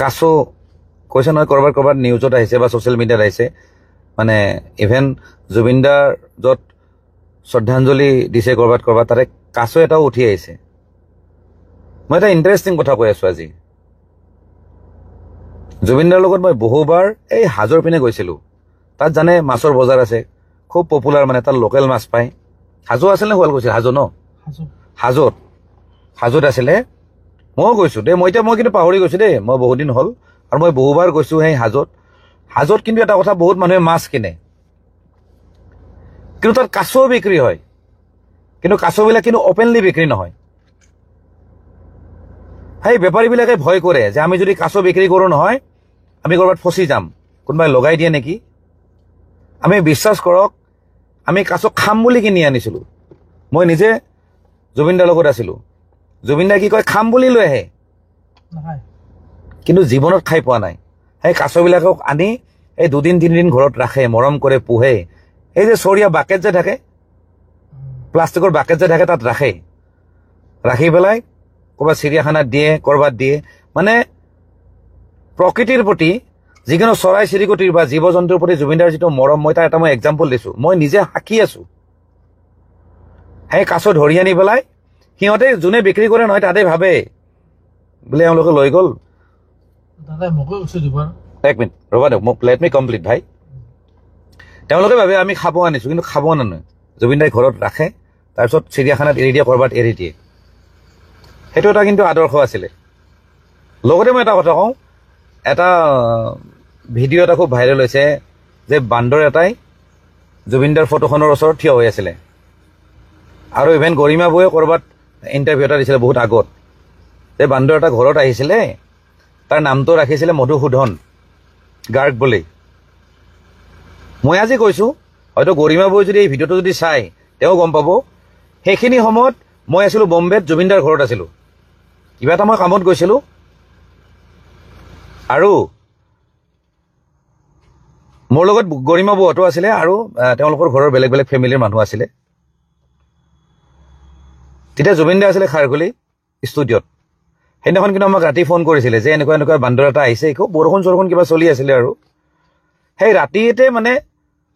কাছ কৈছে নহয় কৰবাত নিউজত আহিছে বা ছ'চিয়েল মিডিয়াত আহিছে মানে ইভেন জুবিনদাৰ য'ত শ্ৰদ্ধাঞ্জলি দিছে কৰবাত তাতে কাছ এটাও উঠি আহিছে মই এটা ইণ্টাৰেষ্টিং কথা কৈ আছো আজি জুবিনদাৰ লগত মই বহুবাৰ এই হাজোৰ পিনে গৈছিলোঁ তাত জানে মাছৰ বজাৰ আছে খুব পপুলাৰ মানে তাত লোকেল মাছ পায় হাজো আছিল নে শুৱাল গৈছিল হাজো ন হাজোত আছিলে ময়ো গৈছোঁ দেই মই কিন্তু পাহৰি গৈছোঁ দেই মই বহুত দিন হ'ল আৰু মই বহুবাৰ গৈছোঁ সেই হাজোত কিন্তু এটা কথা বহুত মানুহে মাছ কিনে কিন্তু তাত কাছও বিক্ৰী হয় কিন্তু কাছবিলাক কিন্তু অপেনলি বিক্ৰী নহয় সেই বেপাৰীবিলাকে ভয় কৰে যে আমি যদি কাছ বিক্ৰী কৰোঁ নহয় আমি ক'ৰবাত ফচি যাম কোনোবাই লগাই দিয়ে নেকি আমি বিশ্বাস কৰক আমি কাছ খাম বুলি কিনি আনিছিলোঁ মই নিজে জুবিনদাৰ লগত আছিলোঁ জুবিনদাই কি কয় খাম বুলি লৈ আহে কিন্তু জীৱনত খাই পোৱা নাই সেই কাছবিলাকক আনি এই 2-3 দিন ঘৰত ৰাখে মৰম কৰে পোহে এই যে চৰিয়া বাকেট যে থাকে প্লাষ্টিকৰ বাকেট যে থাকে তাত ৰাখি পেলাই ক'ৰবাত চিৰিয়াখানাত দিয়ে ক'ৰবাত দিয়ে মানে প্ৰকৃতিৰ প্ৰতি যিকোনো চৰাই চিৰিকটিৰ বা জীৱ জন্তুৰ প্ৰতি জুবিনদাৰ যিটো মৰম মই তাৰ এটা মই এক্সাম্পল দিছোঁ মই নিজে সাক্ষী আছোঁ সেই কাছ ধৰি আনি পেলাই সিহঁতে যোনে বিক্ৰী কৰে নহয় তাতে ভাবে বোলে এওঁলোকে লৈ গ'ল এক মিনিট ৰ'বা দিয়ক মোক লেট মি কমপ্লিট ভাই তেওঁলোকে ভাবে আমি খাব আনিছোঁ কিন্তু খাব নানো জুবিনদাই ঘৰত ৰাখে তাৰপিছত চিৰিয়াখানাত এৰি দিয়ে ক'ৰবাত এৰি দিয়ে সেইটো এটা কিন্তু আদৰ্শ আছিলে লগতে মই এটা কথা কওঁ এটা ভিডিঅ' এটা খুব ভাইৰেল হৈছে যে বান্দৰ এটাই জুবিনদাৰ ফটোখনৰ ওচৰত থিয় হৈ আছিলে আৰু ইভেন গৰিমা বৌয়ে ক'ৰবাত ইণ্টাৰভিউ এটা দিছিলে বহুত আগত যে বান্দৰ এটা ঘৰত আহিছিলে তাৰ নামটো ৰাখিছিলে মধুসূদন গাৰ্গ বুলি মই আজি কৈছোঁ হয়তো গৰিমা বৌয়ে যদি এই ভিডিঅ'টো যদি চাই তেওঁ গম পাব সেইখিনি সময়ত মই আছিলোঁ বম্বেত জুবিনদাৰ ঘৰত আছিলোঁ কিবা এটা মই কামত গৈছিলোঁ আৰু মোৰ লগত গৰিমা বৌহঁতো আছিলে আৰু তেওঁলোকৰ ঘৰৰ বেলেগ বেলেগ ফেমিলিৰ মানুহ আছিলে তেতিয়া জুবিনদা আছিলে খাৰঘুলি ষ্টুডিঅ'ত সেইদিনাখন কিন্তু আমাক ৰাতি ফোন কৰিছিলে যে এনেকুৱা বান্দৰ এটা আহিছে একো বৰষুণ কিবা চলি আছিলে আৰু সেই ৰাতিতে মানে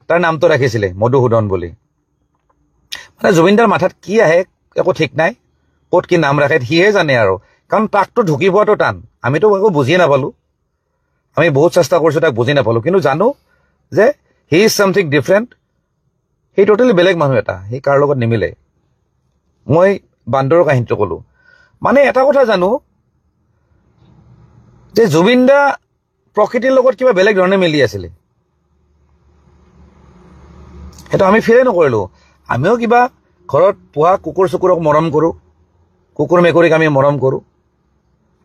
তাৰ নামটো ৰাখিছিলে মধুসূদন বুলি মানে জুবিনদাৰ মাথাত কি আহে একো ঠিক নাই ক'ত কি নাম ৰাখে সিহে জানে আৰু কাৰণ তাকতো ঢুকি পোৱাটো টান আমিতো একো বুজিয়ে নাপালোঁ আমি বহুত চেষ্টা কৰিছোঁ তাক বুজি নাপালোঁ কিন্তু জানো যে হি ইজ ছামথিং ডিফাৰেণ্ট সি টোটেলি বেলেগ মানুহ এটা সি কাৰ লগত নিমিলে মই বান্দৰৰ কাহিনীটো ক'লোঁ মানে এটা কথা জানো যে জুবিনদা প্ৰকৃতিৰ লগত কিবা বেলেগ ধৰণে মিলি আছিলে সেইটো আমি ফিলে নকৰিলোঁ আমিও কিবা ঘৰত পোহা কুকুৰ চুকুৰক মৰম কৰোঁ কুকুৰ মেকুৰীক আমি মৰম কৰোঁ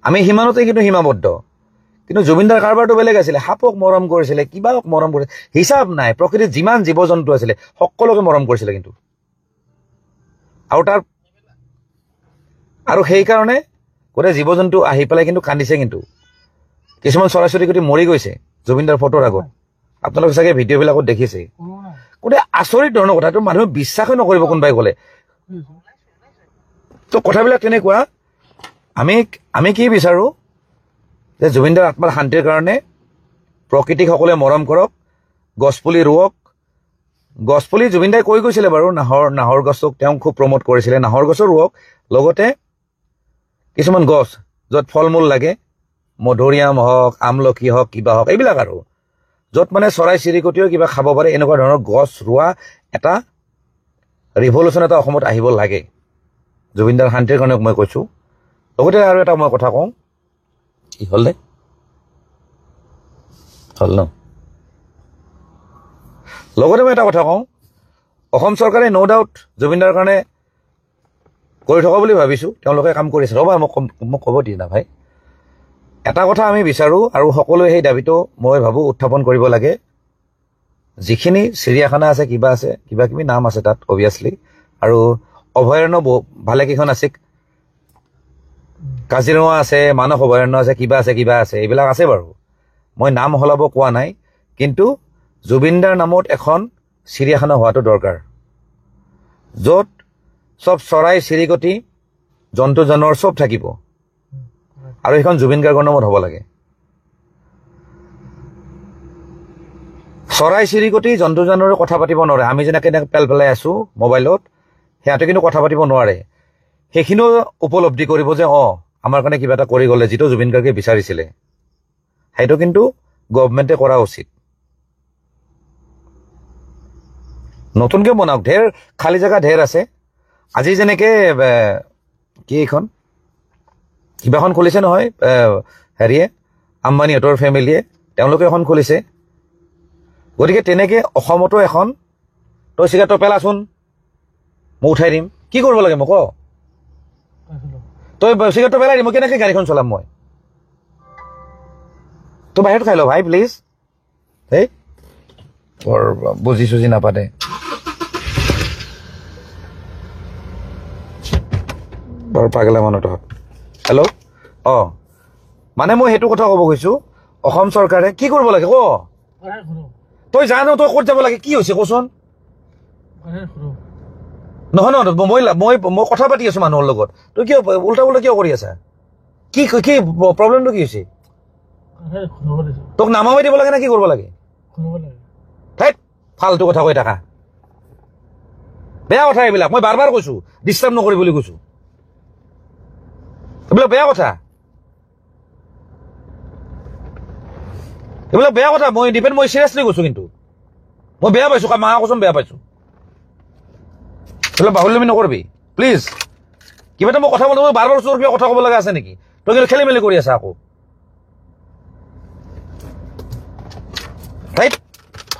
আমি সিমানতে কিন্তু সীমাবদ্ধ কিন্তু জুবিনদাৰ কাৰবাৰটো বেলেগ আছিলে সাপক মৰম কৰিছিলে কিবাক মৰম কৰিছিলে হিচাপ নাই প্ৰকৃতিত যিমান জীৱ জন্তু আছিলে সকলোকে মৰম কৰিছিলে কিন্তু আৰু সেইকাৰণে গোটেই জীৱ জন্তু আহি পেলাই কিন্তু কান্দিছে কিন্তু কিছুমান চৰাই চিৰিকটি মৰি গৈছে জুবিনদাৰ ফটোৰ আগত আপোনালোকে চাগে ভিডিঅ'বিলাকত দেখিছে গোটেই আচৰিত ধৰণৰ কথাটো মানুহে বিশ্বাসে নকৰিব কোনোবাই ক'লে তো কথাবিলাক তেনেকুৱা আমি কি বিচাৰোঁ যে জুবিনদাৰ আত্মাৰ শান্তিৰ কাৰণে প্ৰকৃতিক সকলোৱে মৰম কৰক গছপুলি ৰুৱক গছপুলি জুবিনদাই কৈ গৈছিলে বাৰু নাহৰ গছক তেওঁ খুব প্ৰমোট কৰিছিলে নাহৰ গছো ৰুৱক লগতে কিছুমান গছ য'ত ফল মূল লাগে মধুৰিআম হওক আমলখি হওক কিবা হওক এইবিলাক আৰু য'ত মানে চৰাই চিৰিকটিও কিবা খাব পাৰে এনেকুৱা ধৰণৰ গছ ৰোৱা এটা ৰিভলিউশ্যন এটা অসমত আহিব লাগে জুবিনদাৰ শান্তিৰ কাৰণে মই কৈছোঁ লগতে আৰু এটা মই কথা কওঁ কি হ'ল ন লগতে মই এটা কথা কওঁ অসম চৰকাৰে ন' ডাউট জুবিনদাৰ কাৰণে কৰি থকা বুলি ভাবিছোঁ তেওঁলোকে কাম কৰিছে ৰ'বা মোক ক'ব দিয়ে না ভাই এটা কথা আমি বিচাৰোঁ আৰু সকলোৱে সেই দাবীটো মই ভাবোঁ উত্থাপন কৰিব লাগে যিখিনি চিৰিয়াখানা আছে কিবা কিবি নাম আছে তাত অভিয়াছলি আৰু অভয়াৰণ্য ভালেকেইখন আছে কাজিৰঙা আছে মানস অভয়াৰণ্য আছে কিবা আছে এইবিলাক আছে বাৰু মই নাম সলাব কোৱা নাই কিন্তু জুবিনদাৰ নামত এখন চিৰিয়াখানা হোৱাটো দৰকাৰ য'ত চব চৰাই চিৰিকটি জন্তু জানোৱাৰ চব থাকিব আৰু সেইখন জুবিন গাৰ্গৰ নামত হ'ব লাগে চৰাই চিৰিকটি জন্তু জানোৱাৰে কথা পাতিব নোৱাৰে আমি যেনেকৈ পেল পেলাই আছো মোবাইলত সিহঁতে কিন্তু কথা পাতিব নোৱাৰে সেইখিনিও উপলব্ধি কৰিব যে আমাৰ কাৰণে কিবা এটা কৰি গ'লে যিটো জুবিন গাৰ্গে বিচাৰিছিলে সেইটো কিন্তু গভৰ্ণমেণ্টে কৰা উচিত নতুনকৈ বনাওক ঢেৰ খালী জেগা ঢেৰ আছে আজি যেনেকৈ কি এইখন কিবাখন খুলিছে নহয় হেৰিয়ে আম্বানীহঁতৰ ফেমিলিয়ে তেওঁলোকে এখন খুলিছে গতিকে তেনেকৈ অসমতো এখন তই চিগাৰেট তই পেলাচোন মই উঠাই দিম কি কৰিব লাগে মোক তই চিগাৰেটটো পেলাই দিম মই কেনেকৈ গাড়ীখন চলাম মই তই বাহিৰত খাই ল ভাই প্লিজ এই বৰ বুজি চুজি নাপাতে বৰ পাগলা মানুহ তহঁত হেল্ল' মানে মই সেইটো কথা ক'ব গৈছোঁ অসম চৰকাৰে কি কৰিব লাগে তই জানো তই ক'ত যাব লাগে কি হৈছে কচোন নহয় মই কথা পাতি আছো মানুহৰ লগত তই কিয় উল্টা উল্টা কিয় কৰি আছা কি কি প্ৰব্লেমটো কি হৈছে তোক নামাই দিব লাগে নে কি কৰিব লাগে ফাল্টু কথা কৈ থাকা বেয়া কথা এইবিলাক মই বাৰ বাৰ কৈছো ডিষ্টাৰ্ব নকৰি বুলি কৈছো এইবিলাক বেয়া কথা মই চিৰিয়াছলি কৈছো কিন্তু মই বেয়া পাইছো মা কচোন বেয়া পাইছো এইবিলাক বাহুল্যমি নকৰিবি প্লিজ কিবা এটা মই কথা বলো বাৰ বাৰ কিবা কথা ক'ব লগা আছে নেকি তই কিন্তু খেলি মেলি কৰি আছা আকৌ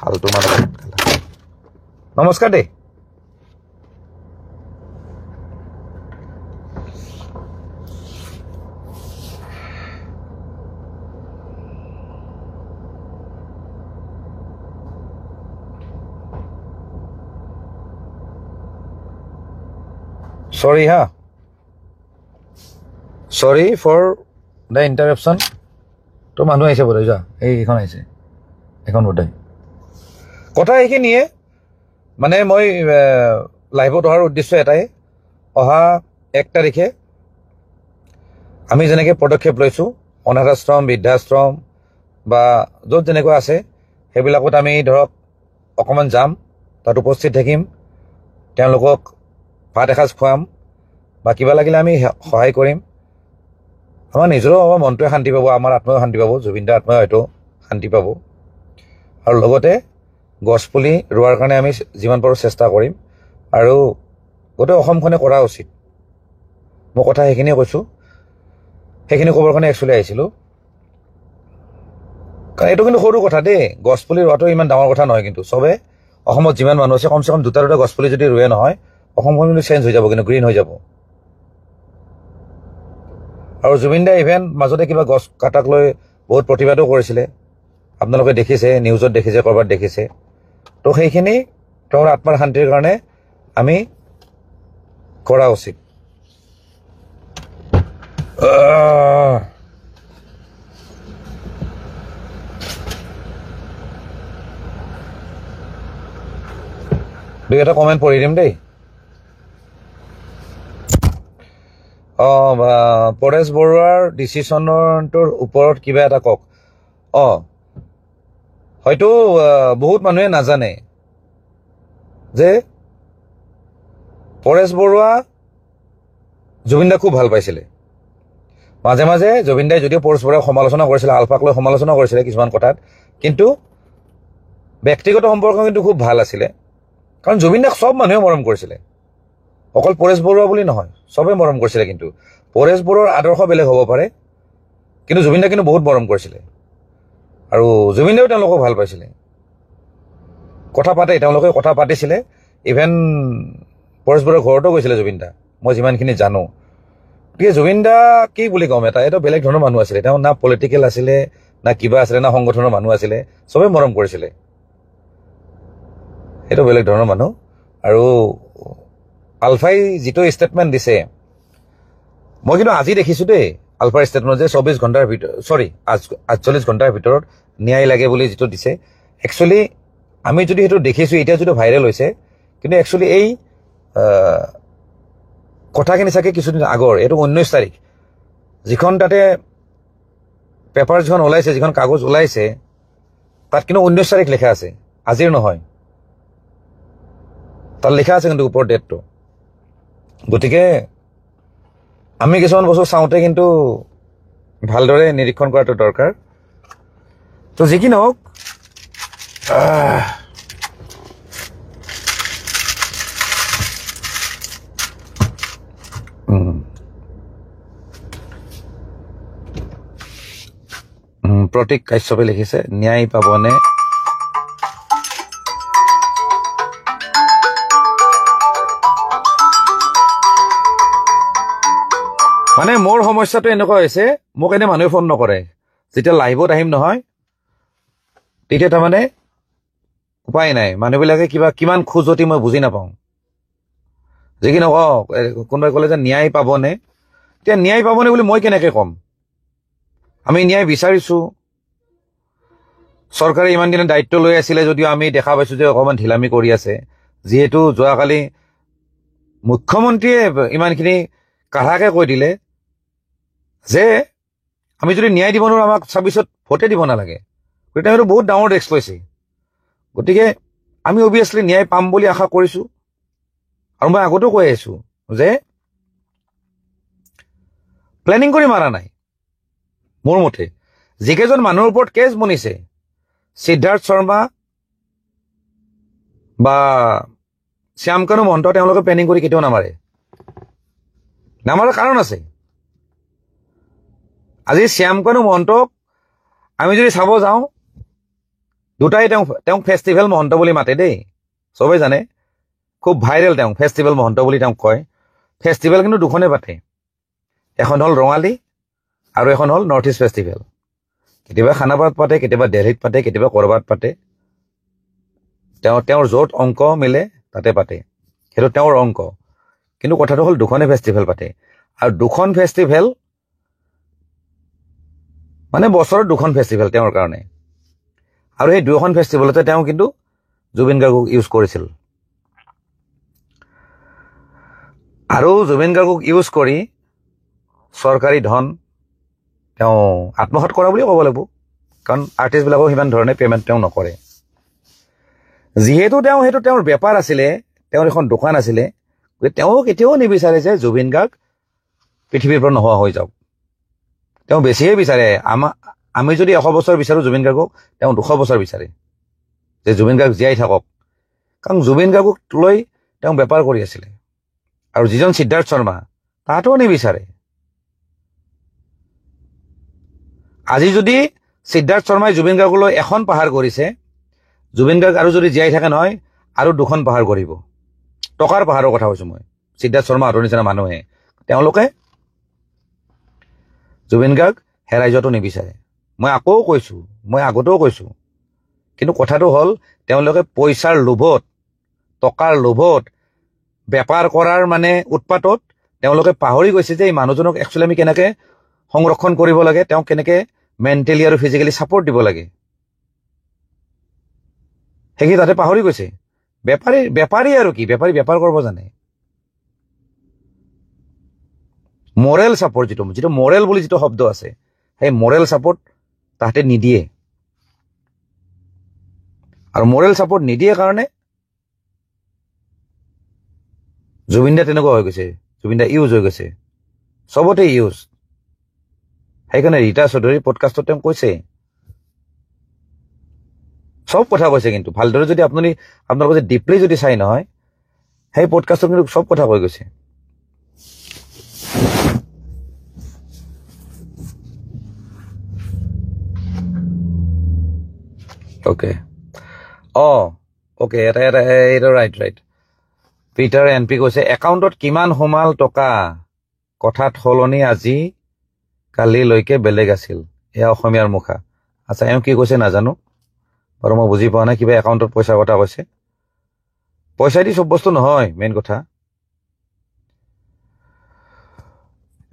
ফাল্টু মানুহ নমস্কাৰ দেই Sorry for the interruption. তো মানুহ আহিছে বোধ যা এইখন আহিছে এখন বোধ কথা এইখিনিয়ে মানে মই লাইভত অহাৰ উদ্দেশ্য এটাই অহা 1 তাৰিখে আমি যেনেকৈ পদক্ষেপ লৈছোঁ অনাথ আশ্ৰম বৃদ্ধাশ্ৰম বা য'ত যেনেকুৱা আছে সেইবিলাকত আমি ধৰক অকণমান যাম তাত উপস্থিত থাকিম তেওঁলোকক ভাত এসাঁজ খুৱাম বা কিবা লাগিলে আমি সহায় কৰিম আমাৰ নিজৰো আমাৰ মনটোৱে শান্তি পাব আমাৰ আত্মাও শান্তি পাব জুবিন দাৰ আত্মাই হয়তো শান্তি পাব আৰু লগতে গছপুলি ৰোৱাৰ কাৰণে আমি যিমান পাৰোঁ চেষ্টা কৰিম আৰু গোটেই অসমখনে কৰা উচিত মই কথা সেইখিনিয়ে কৈছোঁ সেইখিনি ক'বৰ কাৰণে একচুৱেলি আহিছিলোঁ কাৰণ এইটো কিন্তু সৰু কথা দেই গছপুলি ৰোৱাটো ইমান ডাঙৰ কথা নহয় কিন্তু চবে অসমত যিমান মানুহ আছে কমচে কম 2টা গছপুলি যদি ৰোৱে নহয় অসমখন কিন্তু চেঞ্জ হৈ যাব কিন্তু গ্ৰীণ হৈ যাব আৰু জুবিন দাই ইভেন মাজতে কিবা গছ কাটাক লৈ বহুত প্ৰতিবাদো কৰিছিলে আপোনালোকে দেখিছে নিউজত দেখিছে ক'ৰবাত দেখিছে তো সেইখিনি তেওঁৰ আত্মাৰ শান্তিৰ কাৰণে আমি কৰা উচিত দুই এটা কমেণ্ট পঢ়ি দিম দেই পৰেশ বৰুৱাৰ ডিচিশ্যনটোৰ ওপৰত কিবা এটা কওক হয়তো বহুত মানুহে নাজানে যে পৰেশ বৰুৱা জুবিন দাক খুব ভাল পাইছিলে মাজে মাজে জুবিন দাই যদিও পৰেশ বৰুৱাক সমালোচনা কৰিছিলে আলফাক লৈ সমালোচনা কৰিছিলে কিছুমান কথাত কিন্তু ব্যক্তিগত সম্পৰ্ক কিন্তু খুব ভাল আছিলে কাৰণ জুবিন দাক সব মানুহে মৰম কৰিছিলে অকল পৰেশ বৰুৱা বুলি নহয় সবে মৰম কৰিছিলে কিন্তু পৰেশ বৰুৱাৰ আদৰ্শ বেলেগ হ'ব পাৰে কিন্তু জুবিন দাক কিন্তু বহুত মৰম কৰিছিলে আৰু জুবিন দাও তেওঁলোকক ভাল পাইছিলে তেওঁলোকে কথা পাতিছিলে ইভেন পৰেশ বৰুৱাৰ ঘৰতো গৈছিলে জুবিন দা মই যিমানখিনি জানো গতিকে জুবিন দা কি বুলি ক'ম এইটো বেলেগ ধৰণৰ মানুহ আছিলে তেওঁ না পলিটিকেল আছিলে না কিবা আছিলে না সংগঠনৰ মানুহ আছিলে সবে মৰম কৰিছিলে এইটো বেলেগ ধৰণৰ মানুহ আৰু আলফাই যিটো ষ্টেটমেণ্ট দিছে মই কিন্তু আজি দেখিছোঁ দেই আলফাৰ ষ্টেটমেণ্ট যে 24 ঘণ্টাৰ ভিতৰত 48 ঘণ্টাৰ ভিতৰত ন্যায় লাগে বুলি যিটো দিছে একচুৱেলি আমি যদি সেইটো দেখিছোঁ এতিয়া যিটো ভাইৰেল হৈছে কিন্তু একচুৱেলি এই কথাখিনি চাগে কিছুদিন আগৰ এইটো 19 তাৰিখ যিখন তাতে পেপাৰ যিখন ওলাইছে যিখন কাগজ ওলাইছে তাত কিন্তু 19 তাৰিখ লেখা আছে আজিৰ নহয়, তাত লিখা আছে কিন্তু ওপৰৰ ডেটটো। গতিকে আমি কিছুমান বস্তু চাওঁতে কিন্তু ভালদৰে নিৰীক্ষণ কৰাটো দৰকাৰ। তো যি কি নহওক, প্ৰতীক কাশ্যপে লিখিছে, ন্যায় পাবনে মানে মোৰ সমস্যাটো এনেকুৱা হৈছে, মোক এনে মানুহে ফোন নকৰে, যেতিয়া লাইভত আহিম নহয় তেতিয়া তাৰমানে উপায় নাই, মানুহবিলাকে কিমান খোজতি মই বুজি নাপাওঁ। যি কি নকওঁ, কোনোবাই ক'লে যে ন্যায় পাবনে, এতিয়া ন্যায় পাবনে বুলি মই কেনেকে ক'ম? আমি ন্যায় বিচাৰিছো, চৰকাৰে ইমান দিনে দায়িত্ব লৈ আছিলে যদিও আমি দেখা পাইছো যে অকণমান ঢিলামি কৰি আছে। যিহেতু যোৱাকালি মুখ্যমন্ত্ৰীয়ে ইমানখিনি কাঢ়াকে কৈ দিলে যে আমি যদি ন্যায় দিব নোৱাৰো আমাক 26ত ভোটে দিব নালাগে, গতিকে সেইটো বহুত ডাঙৰ ৰিস্ক লৈছে। গতিকে আমি অভিয়াছলি ন্যায় পাম বুলি আশা কৰিছো, আৰু মই আগতেও কৈ আহিছো যে প্লেনিং কৰি মাৰা নাই। মোৰ মতে যিকেইজন মানুহৰ ওপৰত কেছ বনিছে, সিদ্ধাৰ্থ শৰ্মা বা শ্যামকানু মহন্ত, তেওঁলোকে প্লেনিং কৰি কেতিয়াও নামাৰে। নামাৰাৰ কাৰণ আছে। আজি শ্যামকানু মহন্তক আমি যদি চাব যাওঁ, দুটাই তেওঁক ফেষ্টিভেল মহন্ত বুলি মাতে দেই, চবেই জানে, খুব ভাইৰেল তেওঁ ফেষ্টিভেল মহন্ত বুলি তেওঁক কয়। ফেষ্টিভেল কিন্তু দুখনে পাতে, এখন হ'ল ৰঙালী আৰু এখন হ'ল নৰ্থ ইষ্ট ফেষ্টিভেল। কেতিয়াবা খানাপাৰাত পাতে, কেতিয়াবা দিল্লীত পাতে, কেতিয়াবা কৰবাত পাতে। তেওঁৰ য'ত অংক মিলে তাতে পাতে, সেইটো তেওঁৰ অংক। কিন্তু কথাটো হ'ল দুখনে ফেষ্টিভেল পাতে, আৰু দুখন ফেষ্টিভেল মানে বছৰত দুখন ফেষ্টিভেল তেওঁৰ কাৰণে। আৰু সেই দুখন ফেষ্টিভেলতে তেওঁ কিন্তু জুবিন গাৰ্গক ইউজ কৰিছিল, আৰু জুবিন গাৰ্গক ইউজ কৰি চৰকাৰী ধন তেওঁ আত্মসাৎ কৰা বুলি ক'ব লাগিব, কাৰণ আৰ্টিষ্টবিলাকক সিমান ধৰণে পে'মেণ্ট তেওঁ নকৰে। যিহেতু সেইটো তেওঁৰ বেপাৰ আছিলে, তেওঁৰ এখন দোকান আছিলে, গতিকে তেওঁ কেতিয়াও নিবিচাৰে যে জুবিন গাৰ্গ পৃথিৱীৰ পৰা নোহোৱা হৈ যাওক। তেওঁ বেছিহে বিচাৰে, আমি যদি 100 বছৰ বিচাৰো জুবিন গাৰ্গক, তেওঁ 200 বছৰ বিচাৰে যে জুবিন গাৰ্গ জীয়াই থাকক, কাৰণ জুবিন গাৰ্গক লৈ তেওঁ বেপাৰ কৰি আছিলে। আৰু যিজন সিদ্ধাৰ্থ শৰ্মা, তাহাঁতেও নিবিচাৰে। আজি যদি সিদ্ধাৰ্থ শৰ্মাই জুবিন গাৰ্গলৈ এখন পাহাৰ কৰিছে, জুবিন গাৰ্গ আৰু যদি জীয়াই থাকে নহয় আৰু 2খন পাহাৰ কৰিব। টকাৰ পাহাৰৰ কথা কৈছো মই, সিদ্ধাৰ্থ শৰ্মা আৰু নিচিনা মানুহে, তেওঁলোকে জুবিন গাৰ্গ হেৰাই যোৱাটো নিবিচাৰে। মই আগতেও কৈছো, কিন্তু কথাটো হ'ল তেওঁলোকে পইচাৰ লোভত, টকাৰ লোভত, বেপাৰ কৰাৰ মানে উৎপাতত তেওঁলোকে পাহৰি গৈছে যে এই মানুহজনক একচুৱেলি আমি কেনেকে সংৰক্ষণ কৰিব লাগে, তেওঁক কেনেকে মেণ্টেলি আৰু ফিজিকেলি ছাপৰ্ট দিব লাগে, সেইখিনি তাতে পাহৰি গৈছে। বেপাৰী আৰু কি, বেপাৰী বেপাৰ কৰিব জানে। মৰেল ছাপৰ্ট, যিটো মৰেল বুলি যিটো শব্দ আছে, সেই মৰেল ছাপৰ্ট তাহাঁতে নিদিয়ে। আৰু মৰেল ছাপৰ্ট নিদিয়ে কাৰণে জুবিন দা তেনেকুৱা হৈ গৈছে, জুবিন দা ইউজ হৈ গৈছে, চবতে ইউজ। সেইকাৰণে ৰীতা চৌধুৰীৰ পডকাষ্টত তেওঁ কৈছে, চব কথা কৈছে, কিন্তু ভালদৰে যদি আপোনালোকে ডিপলি যদি চাই নহয়, সেই পডকাষ্টত কিন্তু চব কথা কৈ গৈছে। অ'কে, অ'কে, এটা ৰাইট। পিটাৰ NP কৈছে, একাউণ্টত কিমান সোমাল টকা, কথাত সলনি আজি কালিলৈকে বেলেগ আছিল, এয়া অসমীয়াৰ মুখা। আচ্ছা, এওঁ কি কৈছে নাজানো বাৰু, মই বুজি পোৱা নাই। কিবা একাউণ্টত পইচাৰ কথা কৈছে। পইচা দি চব বস্তু নহয়, মেইন কথা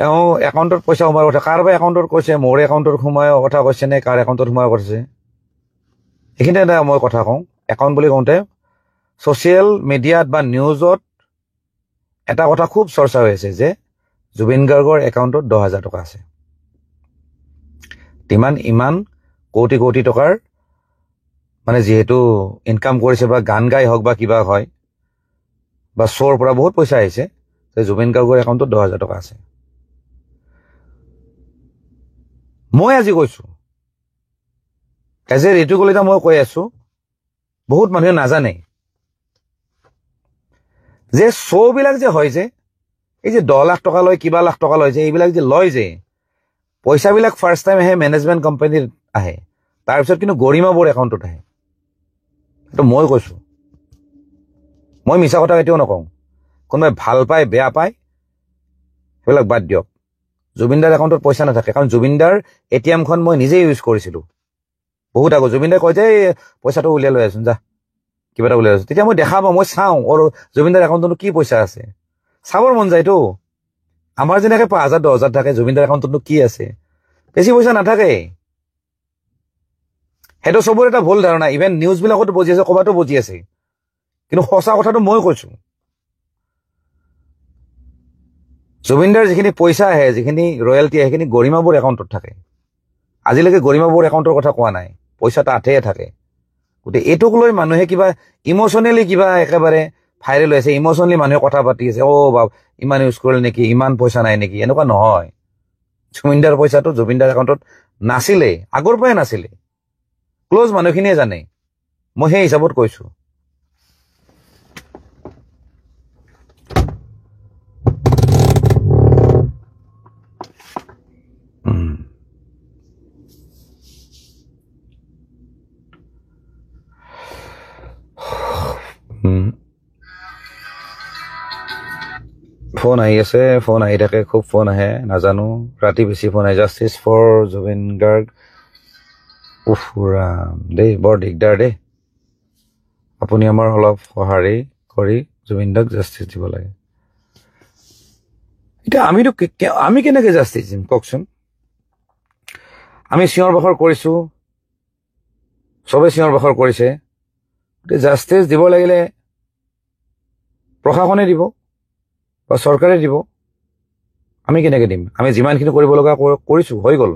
এওঁ একাউণ্টত পইচা সোমোৱাৰ কথা, কাৰোবাৰ একাউণ্টত কৈছে, মোৰ একাউণ্টত সোমোৱাৰ কথা কৈছে নে কাৰ একাউণ্টত সোমোৱাৰ কৈছে, এইখিনিতে এটা মই কথা কওঁ। একাউণ্ট বুলি কওঁতে ছ'চিয়েল মিডিয়াত বা নিউজত এটা কথা খুব চৰ্চা হৈ আছে যে জুবিন গাৰ্গৰ একাউণ্টত 10,000 টকা আছে। ইমান কোটি টকাৰ মানে যিহেতু ইনকাম কৰিছে বা গান গাই হওক বা কিবা হয় বা শ্ব'ৰ পৰা বহুত পইচা আহিছে, জুবিন গাৰ্গৰ একাউণ্টত 10,000 টকা আছে। মই আজি কৈছো, এজ এ ঋতু কলিতা মই কৈ আছো, বহুত মানুহে নাজানে যে শ্ব'বিলাক যে হয় যে, এই যে 10 লাখ টকা লয়, কিবা লাখ টকা লয় যে, এইবিলাক যে লয় যে, পইচাবিলাক ফাৰ্ষ্ট টাইম আহে মেনেজমেণ্ট কোম্পানীৰ আহে, তাৰপিছত কিন্তু গৰিমা বৌৰ একাউণ্টত আহে। এইটো মই কৈছো, মই মিছা কথা কেতিয়াও নকওঁ। কোনোবাই ভাল পায় বেয়া পায় সেইবিলাক বাদ দিয়ক। জুবিনদাৰ একাউণ্টত পইচা নাথাকে, কাৰণ জুবিনদাৰ ATM-খন মই নিজেই ইউজ কৰিছিলো বহুত আগত। জুবিনদাই কয় যে পইচাটো উলিয়াই লৈ আছোন, যা কিবা এটা উলিয়াই আছো, তেতিয়া মই দেখা পাওঁ, মই চাওঁ আৰু জুবিনদাৰ একাউণ্টতো কি পইচা আছে, চাবৰ মন যায়তো। আমাৰ যেনেকে 5,000 10,000 থাকে, জুবিনদাৰ একাউণ্টতো কি আছে, বেছি পইচা নাথাকে। সেইটো চবৰে এটা ভুল ধাৰণা, ইভেন নিউজবিলাকতো বুজি আছে, ক'বাতো বুজি আছে, কিন্তু সঁচা কথাটো মই কৈছো। জুবিনদাৰ যিখিনি পইচা আহে, যিখিনি ৰয়েলটি আহে, সেইখিনি গৰিমা বৌৰ একাউণ্টত থাকে। আজিলৈকে গৰিমা বৌৰ একাউণ্টৰ কথা কোৱা নাই, পইচা তাতেহে থাকে। গতিকে এইটোক লৈ মানুহে কিবা ইম'চনেলি কিবা একেবাৰে ভাইৰেল হৈ আছে, ইম'চনেলি মানুহে কথা পাতি আছে, বাপ ইমান ইউজ কৰিল নেকি, ইমান পইচা নাই নেকি, এনেকুৱা নহয়। জুবিনদাৰ পইচাটো জুবিনদাৰ একাউণ্টত নাছিলে, আগৰ পৰাই নাছিলে, ক্ল'জ মানুহখিনিয়ে জানে। মই সেই হিচাপত কৈছো। ফোন আহি আছে, ফোন আহি থাকে, খুব ফোন আহে, নাজানো, ৰাতি বেছি ফোন আহে। জাষ্টিছ ফৰ জুবিন গাৰ্গ, উফৰাম দেই, বৰ দিগদাৰ দেই। আপুনি আমাৰ অলপ সঁহাৰি কৰি জুবিনদাক জাষ্টিছ দিব লাগে। এতিয়া আমি কেনেকে জাষ্টিছ দিম কওকচোন? আমি চিঞৰ বাখৰ কৰিছো, চবে চিঞৰ বাখৰ কৰিছে, জাষ্টিছ দিব লাগিলে প্ৰশাসনে দিব বা চৰকাৰে দিব। আমি কেনেকে দিম? আমি যিমানখিনি কৰিব লগা কৰিছো, হৈ গ'ল।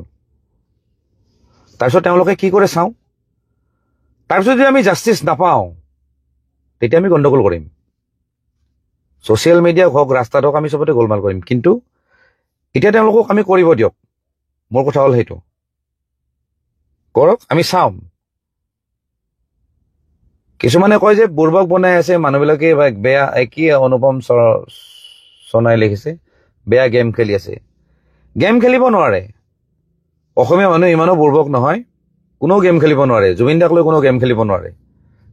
তাৰপিছত তেওঁলোকে কি কৰে চাওঁ, তাৰপিছত যদি আমি জাষ্টিছ নাপাওঁ, তেতিয়া আমি গণ্ডগোল কৰিম। ছ'চিয়েল মিডিয়া হওক, ৰাস্তাত হওক, আমি চবতে গোলমাল কৰিম। কিন্তু এতিয়া তেওঁলোকক আমি কৰিব দিয়ক। মোৰ কথা হ'ল সেইটো, কৰক, আমি চাম। কিছুমানে কয় যে বুৰ্বক বনাই আছে মানুহবিলাকে, বেয়া, কি অনুপম চনাই লিখিছে, বেয়া গেম খেলি আছে। গেম খেলিব নোৱাৰে, অসমীয়া মানুহ ইমানো বুৰ্বক নহয়, কোনো গেম খেলিব নোৱাৰে। জুবিন দাক লৈ কোনো গেম খেলিব নোৱাৰে,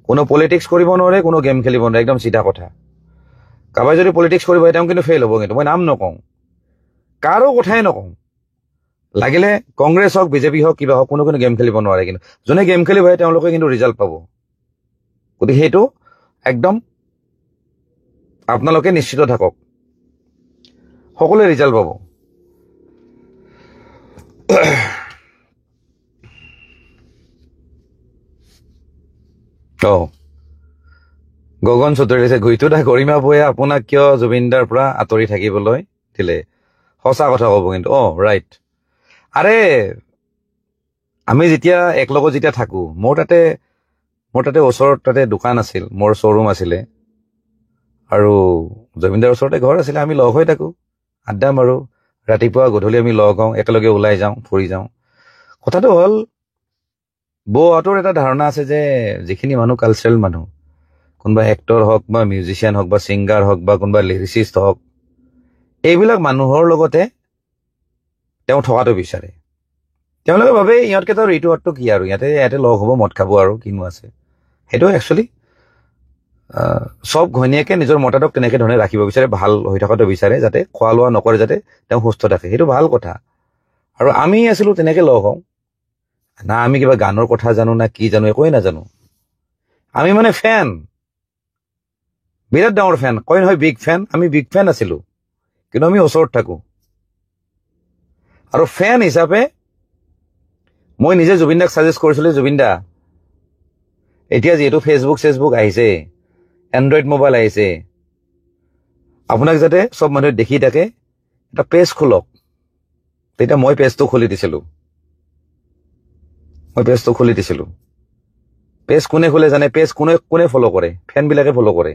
কোনো পলিটিক্স কৰিব নোৱাৰে, কোনো গেম খেলিব নোৱাৰে, একদম চিধা কথা। কাৰোবাই যদি পলিটিক্স কৰিব হয়, তেওঁ কিন্তু ফেইল হ'ব। কিন্তু মই নাম নকওঁ, কাৰো কথাই নকওঁ, লাগিলে কংগ্ৰেছ হওক, বিজেপি হওক, কিবা হওক, কোনো গেম খেলিব নোৱাৰে। কিন্তু যোনে গেম খেলিব হয়, তেওঁলোকে কিন্তু ৰিজাল্ট পাব। গতিকে সেইটো একদম আপোনালোকে নিশ্চিত থাকক, সকলোৱে ৰিজাল্ট পাব। গগন চৌধুৰী কৈছে, ঘুইটো দা গৰিমা বৌয়ে আপোনাক কিয় জুবিনদাৰ পৰা আঁতৰি থাকিবলৈ দিলে? সঁচা কথা ক'ব কিন্তু। ৰাইট। আৰে আমি যেতিয়া একলগত যেতিয়া থাকো, মোৰ তাতে ওচৰত তাতে দোকান আছিল, মোৰ শ্ব'ৰুম আছিলে, আৰু জুবিনদাৰ ওচৰতে ঘৰ আছিলে। আমি লগ হৈ থাকো, আড্ডা মাৰো, ৰাতিপুৱা গধূলি আমি লগ হওঁ, একেলগে ওলাই যাওঁ, ফুৰি যাওঁ। কথাটো হ'ল, বৌহঁতৰ এটা ধাৰণা আছে যে যিখিনি মানুহ কালচাৰেল মানুহ, কোনোবা এক্টৰ হওক বা মিউজিচিয়ান হওক বা ছিংগাৰ হওক বা কোনোবা লিৰিচিষ্ট হওক, এইবিলাক মানুহৰ লগতে তেওঁ থকাটো বিচাৰে। তেওঁলোকে ভাবে ইহঁতকেইটা ঋতুহাতটো কি আৰু, ইয়াতে লগ হ'ব, মদ খাব, আৰু কিনো আছে। সেইটো একচুৱেলি চব ঘৈণীয়েকে নিজৰ মতাটোক তেনেকে ধৰণে ৰাখিব বিচাৰে, ভাল হৈ থকাটো বিচাৰে, যাতে খোৱা লোৱা নকৰে, যাতে তেওঁ সুস্থ থাকে। সেইটো ভাল কথা। আৰু আমি আছিলো তেনেকে লগ হওঁ না, আমি কিবা গানৰ কথা জানো না কি জানো, একোৱে নাজানো। আমি মানে ফেন, বিৰাট ডাঙৰ ফেন, কয় নহয় বিগ ফেন। আমি বিগ ফেন আছিলো, কিন্তু আমি ওচৰত থাকো। আৰু ফেন হিচাপে মই নিজে জুবিনদাক ছাজেষ্ট কৰিছিলো, জুবিনদা, এতিয়া যিহেতু ফেচবুক আহিছে, এণ্ড্ৰইড মোবাইল আহিছে, আপোনাক যাতে চব মানুহে দেখি থাকে, এটা পেজ খোলক। তেতিয়া মই পেজটো খুলি দিছিলো। পেজ কোনে খোলে জানে, পেজ কোনে ফ'ল' কৰে, ফেনবিলাকে ফ'ল' কৰে।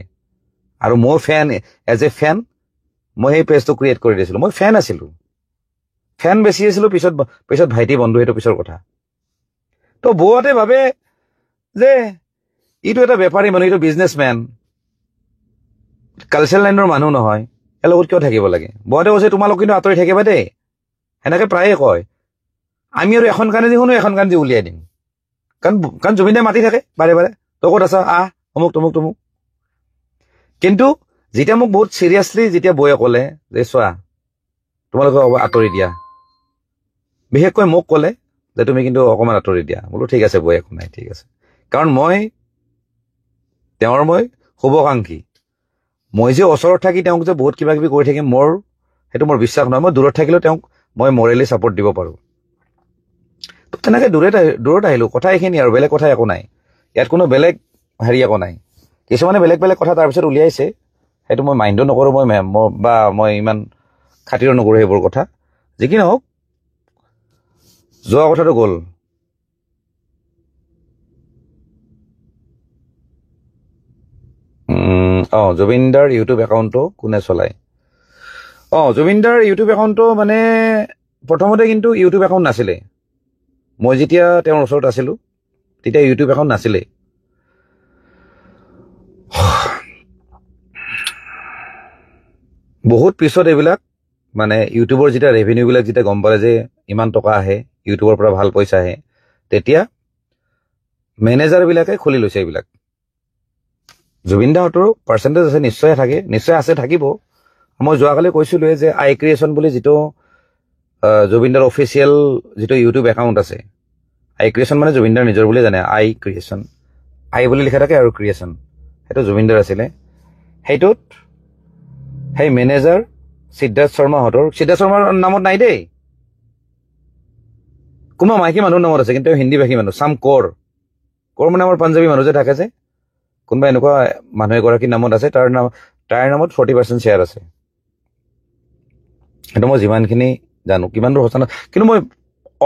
আৰু মোৰ ফেন, এজ এ ফেন মই সেই পেজটো ক্ৰিয়েট কৰি দিছিলোঁ। মই ফেন আছিলোঁ, ফেন বেছি আছিলোঁ, পিছত ভাইটি বন্ধু, সেইটো পিছৰ কথা। তো বৌহঁতে ভাবে যে এইটো এটা বেপাৰী মানুহ, এইটো বিজনেছমেন, কালচাৰেল লাইনৰ মানুহ নহয়, ইয়াৰ লগত কিয় থাকিব লাগে। বৌহঁতে কৈছে তোমালোক কিন্তু আঁতৰি থাকিবা দেই, সেনেকে প্ৰায়ে কয়। আমি আৰু এখন কাণেদি শুনো, এখন কাণেদি উলিয়াই দিম। কাৰণ জুবিন দাই মাতি থাকে বাৰে বাৰে, তই ক'ত আছা, আহ, অমুক তমুক। কিন্তু যেতিয়া মোক বহুত চিৰিয়াছলি যেতিয়া বৌয়ে ক'লে যে চোৱা তোমালোকে আঁতৰি দিয়া, বিশেষকৈ মোক ক'লে যে তুমি কিন্তু অকণমান আঁতৰি দিয়া, বোলো ঠিক আছে বৌয়ে, একো নাই, ঠিক আছে। কাৰণ মই শুভাকাংক্ষী, মই যে ওচৰত থাকি তেওঁক যে বহুত কিবা কিবি কৰি থাকিম, সেইটো মোৰ বিশ্বাস নহয়। মই দূৰত থাকিলেও তেওঁক মই মৰেলি ছাপৰ্ট দিব পাৰোঁ। তেনেকে দূৰত আহিলোঁ, কথা এইখিনি আৰু, বেলেগ কথা একো নাই ইয়াত, কোনো বেলেগ হেৰি একো নাই। কিছুমানে বেলেগ কথা তাৰপিছত উলিয়াইছে, সেইটো মই মাইণ্ডো নকৰোঁ, মই ইমান খাতিৰো নকৰোঁ সেইবোৰ কথা। যি কি নহওক, যোৱা কথাটো গ'ল। জুবিন দাৰ ইউটিউব একাউণ্টটো কোনে চলায়? জুবিন দাৰ ইউটিউব একাউণ্টটো মানে প্ৰথমতে কিন্তু ইউটিউব একাউণ্ট নাছিলে। মই যেতিয়া তেওঁৰ ওচৰত আছিলোঁ তেতিয়া ইউটিউব একাউণ্ট নাছিলে। বহুত পিছত এইবিলাক মানে ইউটিউবৰ যেতিয়া ৰেভিনিউবিলাক যেতিয়া গম পালে যে ইমান টকা আহে, ইউটিউবৰ পৰা ভাল পইচা আহে, তেতিয়া মেনেজাৰবিলাকে খুলি লৈছে এইবিলাক। জুবিন দাহঁতৰো পাৰ্চেণ্টেজ আছে, নিশ্চয় আছে, থাকিব। মই যোৱাকালি কৈছিলোঁৱে যে আই ক্ৰিয়েশ্যন বুলি যিটো জুবিন দাৰ অফিচিয়েল যিটো ইউটিউব একাউণ্ট আছে, আই ক্ৰিয়েশ্যন মানে জুবিন দাৰ নিজৰ বুলি জানে, আই ক্ৰিয়েশ্যন, আই বুলি লিখা থাকে আৰু ক্ৰিয়েশ্যন, সেইটো জুবিন দাৰ আছিলে। সেইটোত সেই মেনেজাৰ সিদ্ধাৰ্থ শৰ্মাৰ নামত নাই দেই, কোনোবা মাইকী মানুহৰ নামত আছে, কিন্তু হিন্দী ভাষী মানুহ, চাম কোৰ মানে আমাৰ পাঞ্জাবী মানুহ যে থাকে যে, কোনোবা এনেকুৱা মানুহ এগৰাকীৰ নামত আছে, তাৰ নামত 40% শ্বেয়াৰ আছে। সেইটো মই যিমানখিনি জানো, কিমান দূৰ সঁচা, কিন্তু মই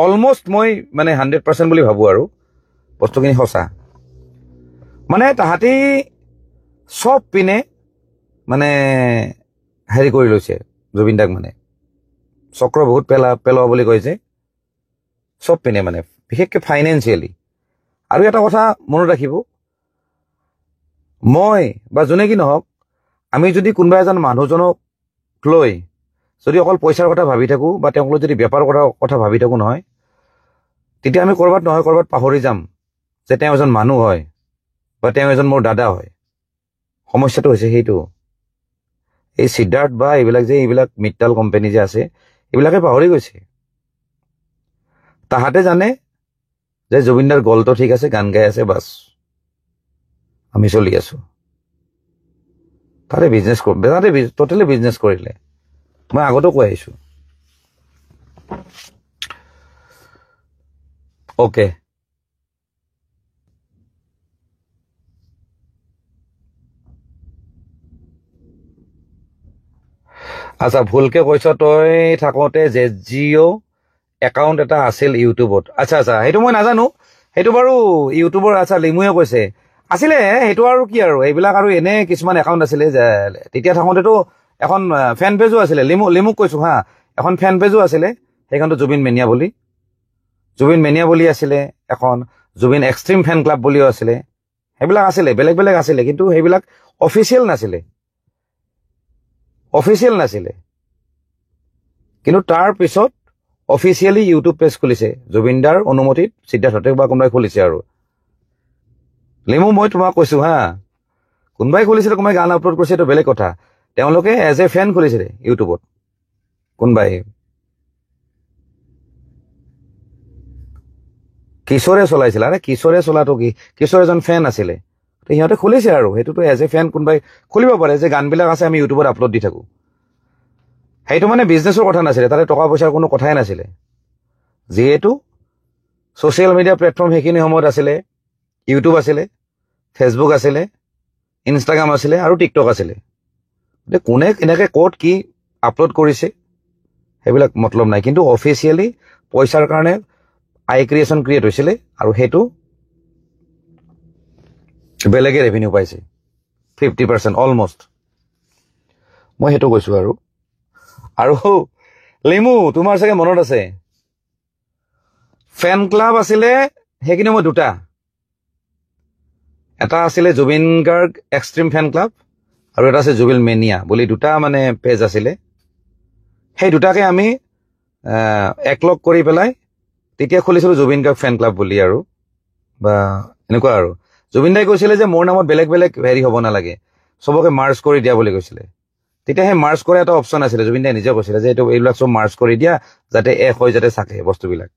অলমষ্ট মানে 100% বুলি ভাবোঁ আৰু বস্তুখিনি সঁচা। মানে তাহাঁতি চব পিনে মানে হেৰি কৰি লৈছে জুবিন দাক, মানে চক্ৰ বহুত পেলোৱা বুলি কৈছে, চব পিনে মানে, বিশেষকৈ ফাইনেন্সিয়েলি। আৰু এটা কথা মনত ৰাখিব, মই বা যোনে কি নহওক, আমি যদি কোনোবা এজন মানুহজনক লৈ যদি অকল পইচাৰ কথা ভাবি থাকোঁ, বা তেওঁক লৈ যদি বেপাৰ কথা ভাবি থাকোঁ নহয়, তেতিয়া আমি ক'ৰবাত পাহৰি যাম যে তেওঁ এজন মানুহ হয়, বা তেওঁ এজন মোৰ দাদা হয়। সমস্যাটো হৈছে সেইটো, এই সিদ্ধাৰ্থ বা এইবিলাক মিট্টাল কোম্পানী যে আছে, এইবিলাকে পাহৰি গৈছে। তাহাঁতে জানে যে জুবিন দাৰ গলটো ঠিক আছে, গান গাই আছে, বাছ আমি চলি আছোঁ। তাতে টোটেলি বিজনেছ কৰিলে, মই আগতেও কৈ আহিছোঁ। অ'কে, আচ্ছা, ভুলকে কৈছ তই থাকোঁতে জিঅ' একাউণ্ট এটা আছিল ইউটিউবত। আচ্ছা, সেইটো মই নাজানো, সেইটো বাৰু ইউটিউবৰ, আচ্ছা লিমুৱে কৈছে আছিলে, সেইটো আৰু কি আৰু, এইবিলাক আৰু এনে কিছুমান একাউণ্ট আছিলে যে তেতিয়া থাকোঁতেতো এখন ফেন পেজো আছিলে, লিমুক কৈছোঁ হা, এখন ফেন পেজো আছিলে, সেইখনটো জুবিন মেনিয়া বুলি আছিলে, এখন জুবিন এক্সট্ৰিম ফেন ক্লাব বুলিও আছিলে, সেইবিলাক আছিলে, বেলেগ আছিলে, কিন্তু সেইবিলাক অফিচিয়েল নাছিলে। কিন্তু তাৰ পিছত অফিচিয়েলি ইউটিউব পেজ খুলিছে, জুবিন দাৰ অনুমতিত সিদ্ধাৰ্থ বা কোনোবাই খুলিছে। আৰু লিমু, মই তোমাক কৈছোঁ হা, কোনোবাই খুলিছিলে, কোনোবাই গান আপলোড কৰিছে, এইটো বেলেগ কথা, তেওঁলোকে এজ এ ফেন খুলিছিলে ইউটিউবত। কোনোবাই কিশোৰে চলাইছিলে, আৰে কিশোৰে চলাটো কি, কিশোৰ এজন ফেন আছিলে, সিহঁতে খুলিছে আৰু সেইটোতো এজ এ ফেন কোনোবাই খুলিব পাৰে, যে গানবিলাক আছে আমি ইউটিউবত আপলোড দি থাকোঁ। সেইটো মানে বিজনেছৰ কথা নাছিলে, তাতে টকা পইচাৰ কোনো কথাই নাছিলে। যিহেতু ছ'চিয়েল মিডিয়া প্লেটফৰ্ম সেইখিনি সময়ত আছিলে, ইউটিউব আছিলে, ফেচবুক আছিলে, ইনষ্টাগ্ৰাম আছিলে, আৰু টিকটক আছিলে। কোনে এনেকৈ ক'ত কি আপলোড কৰিছে সেইবিলাক মতলব নাই, কিন্তু অফিচিয়েলি পইচাৰ কাৰণে আই ক্ৰিয়েশ্যন ক্ৰিয়েট হৈছিলে, আৰু সেইটো বেলেগে ৰেভিনিউ পাইছে 50% অলমষ্ট মই সেইটো কৈছোঁ আৰু লিমু তোমাৰ চাগে মনত আছে ফেন ক্লাব আছিলে সেইখিনি মই দুটা এটা আছিলে Zubeen Garg extreme fan club আৰু এটা আছে জুবিন মেনিয়া বুলি দুটা মানে পেজ আছিলে সেই দুটাকে আমি একলগ কৰি পেলাই তেতিয়া খুলিছিলোঁ জুবিন গাৰ্গ ফেন ক্লাব বুলি আৰু বা এনেকুৱা আৰু জুবিন দাই কৈছিলে যে মোৰ নামত বেলেগ বেলেগ হেৰি হ'ব নালাগে চবকে মাৰ্চ কৰি দিয়া বুলি কৈছিলে তেতিয়া সেই মাৰ্চ কৰা এটা অপশ্যন আছিলে জুবিন দাই নিজে কৈছিলে যে এইবিলাক চব মাৰ্চ কৰি দিয়া যাতে এক হৈ যাতে চাকে বস্তুবিলাক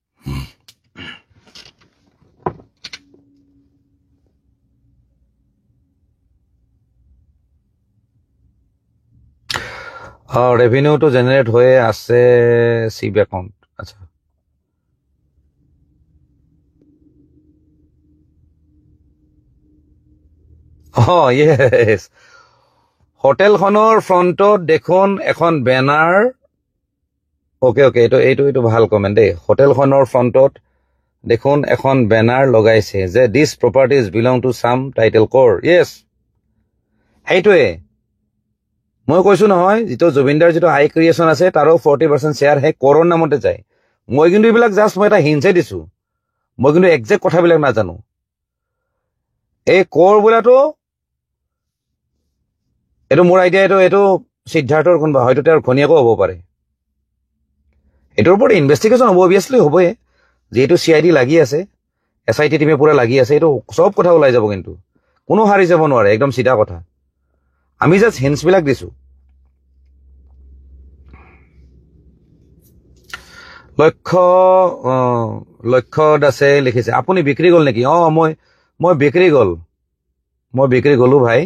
ৰেভিনিউটো জেনেৰেট হৈয়ে আছে চিব একাউণ্ট আচ্ছা য়েছ হোটেলখনৰ ফ্ৰণ্টত দেখোন এখন বেনাৰ অ'কে এইটো ভাল কমেণ্ট দেই হোটেলখনৰ ফ্ৰণ্টত দেখোন এখন বেনাৰ লগাইছে যে দিছ প্ৰপাৰ্টিজ বিলং টু চাম টাইটেল ক'ৰ য়েছ সেইটোৱে মই কৈছোঁ নহয় যিটো জুবিনদাৰ যিটো আই ক্ৰিয়েশ্যন আছে তাৰো 40% শ্বেয়াৰ সেই ক'ৰৰ নামতে যায় মই কিন্তু এইবিলাক জাষ্ট মই এটা হিণ্টহে দিছোঁ মই কিন্তু একজেক্ট কথাবিলাক নাজানো এই ক'ৰ বোলাটো এইটো মোৰ আইডিয়া এইটো সিদ্ধাৰ্থৰ কোনোবা হয়তো তেওঁৰ ঘনীয়াকো হ'ব পাৰে এইটোৰ ওপৰত ইনভেষ্টিগেশ্যন হ'ব অভিয়াছলি হ'বই যিহেতু CID লাগি আছে SIT টিমে পুৰা লাগি আছে এইটো চব কথা ওলাই যাব কিন্তু কোনো হাৰি যাব নোৱাৰে একদম চিধা কথা আমি জাষ্ট হিণ্টছবিলাক দিছোঁ লক্ষ্য দাসে লিখিছে আপুনি বিক্ৰী গ'ল নেকি মই বিক্ৰী গ'লো ভাই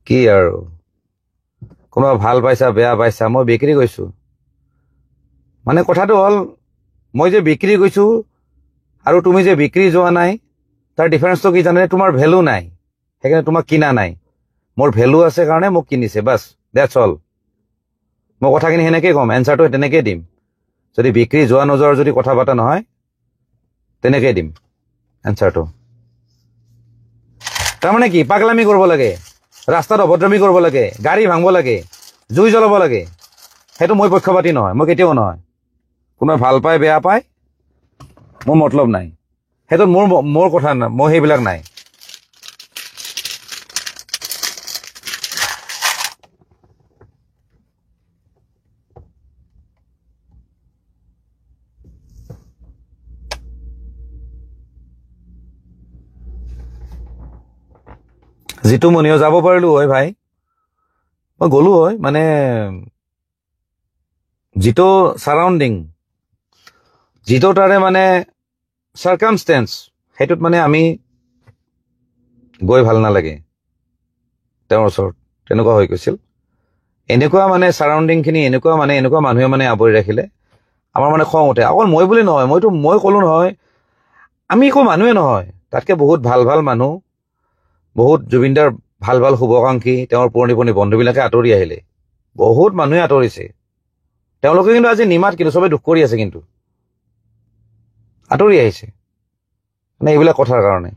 কি আৰু কোনোবা ভাল পাইছা বেয়া পাইছা মই বিক্ৰী গৈছোঁ মানে কথাটো হ'ল মই যে বিক্ৰী গৈছোঁ আৰু তুমি যে বিক্ৰী যোৱা নাই তাৰ ডিফাৰেন্সটো কি জানে তোমাৰ ভেলু নাই সেইকাৰণে তোমাক কিনা নাই মোৰ ভেলু আছে কাৰণে মোক কিনিছে বাছ ডেটছ অল মই কথাখিনি সেনেকেই ক'ম এনচাৰটো তেনেকেই দিম যদি বিক্ৰী যোৱা নোযোৱাৰ যদি কথা পতা নহয় তেনেকেই দিম এনচাৰটো তাৰমানে কি পাগলামি কৰিব লাগে ৰাস্তাত অভদ্ৰামি কৰিব লাগে গাড়ী ভাঙিব লাগে জুই জ্বলাব লাগে সেইটো মই পক্ষপাতি নহয় মই কেতিয়াও নহয় কোনোবাই ভাল পায় বেয়া পায় মোৰ মতলব নাই সেইটো মোৰ কথা নাই মই সেইবিলাক নাই যিটো মনিও যাব পাৰিলো হয় ভাই মই গ'লো হয় মানে যিটো চাৰাউণ্ডিং যিটো তাৰে মানে চাৰ্কামষ্টেঞ্চ সেইটোত মানে আমি গৈ ভাল নালাগে তেওঁৰ ওচৰত তেনেকুৱা হৈ গৈছিল এনেকুৱা মানে চাৰাউণ্ডিংখিনি এনেকুৱা মানুহে মানে আৱৰি ৰাখিলে আমাৰ মানে খং উঠে অকল মই বুলি নহয় মই ক'লো নহয় আমি একো মানুহে নহয় তাতকৈ বহুত ভাল মানুহ বহুত জুবিনদাৰ ভাল শুভাকাংক্ষী তেওঁৰ পুৰণি বন্ধুবিলাকে আঁতৰি আহিলে বহুত মানুহে আঁতৰিছে তেওঁলোকে কিন্তু আজি নিমাত কিন্তু চবে দুখ কৰি আছে কিন্তু আঁতৰি আহিছে মানে এইবিলাক কথাৰ কাৰণে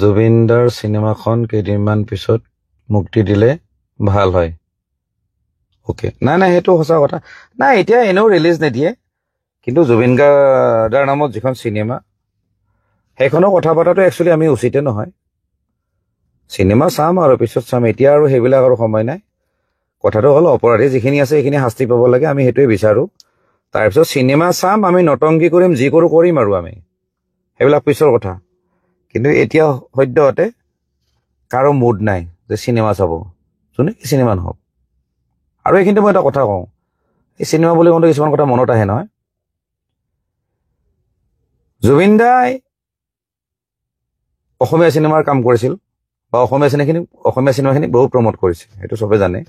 জুবিনদাৰ চিনেমাখন কেইদিনমান পিছত মুক্তি দিলে ভাল হয় অ'কে নাই সেইটো সঁচা কথা নাই এতিয়া এনেও ৰিলিজ নিদিয়ে কিন্তু জুবিন গাৰ্গৰ নামত যিখন চিনেমা সেইখনৰ কথা পতাটো একচুৱেলি আমি উচিতে নহয় চিনেমা চাম আৰু পিছত চাম এতিয়া আৰু সেইবিলাক আৰু সময় নাই কথাটো হ'ল অপৰাধী যিখিনি আছে সেইখিনি শাস্তি পাব লাগে আমি সেইটোৱে বিচাৰোঁ তাৰপিছত চিনেমা চাম আমি নটংকি কৰিম যি কৰোঁ কৰিম আৰু আমি সেইবিলাক পিছৰ কথা কিন্তু এতিয়া সদ্যহতে কাৰো মুড নাই যে চিনেমা চাব যোনে কি চিনেমা নহওক আৰু এইখিনিতে মই এটা কথা কওঁ এই চিনেমা বুলি কওঁতে কিছুমান কথা মনত আহে নহয় জুবিন দাই অসমীয়া চিনেমাৰ কাম কৰিছিল বা অসমীয়া চিনেমাখিনি বহুত প্ৰমোট কৰিছে, সেইটো চবে জানে।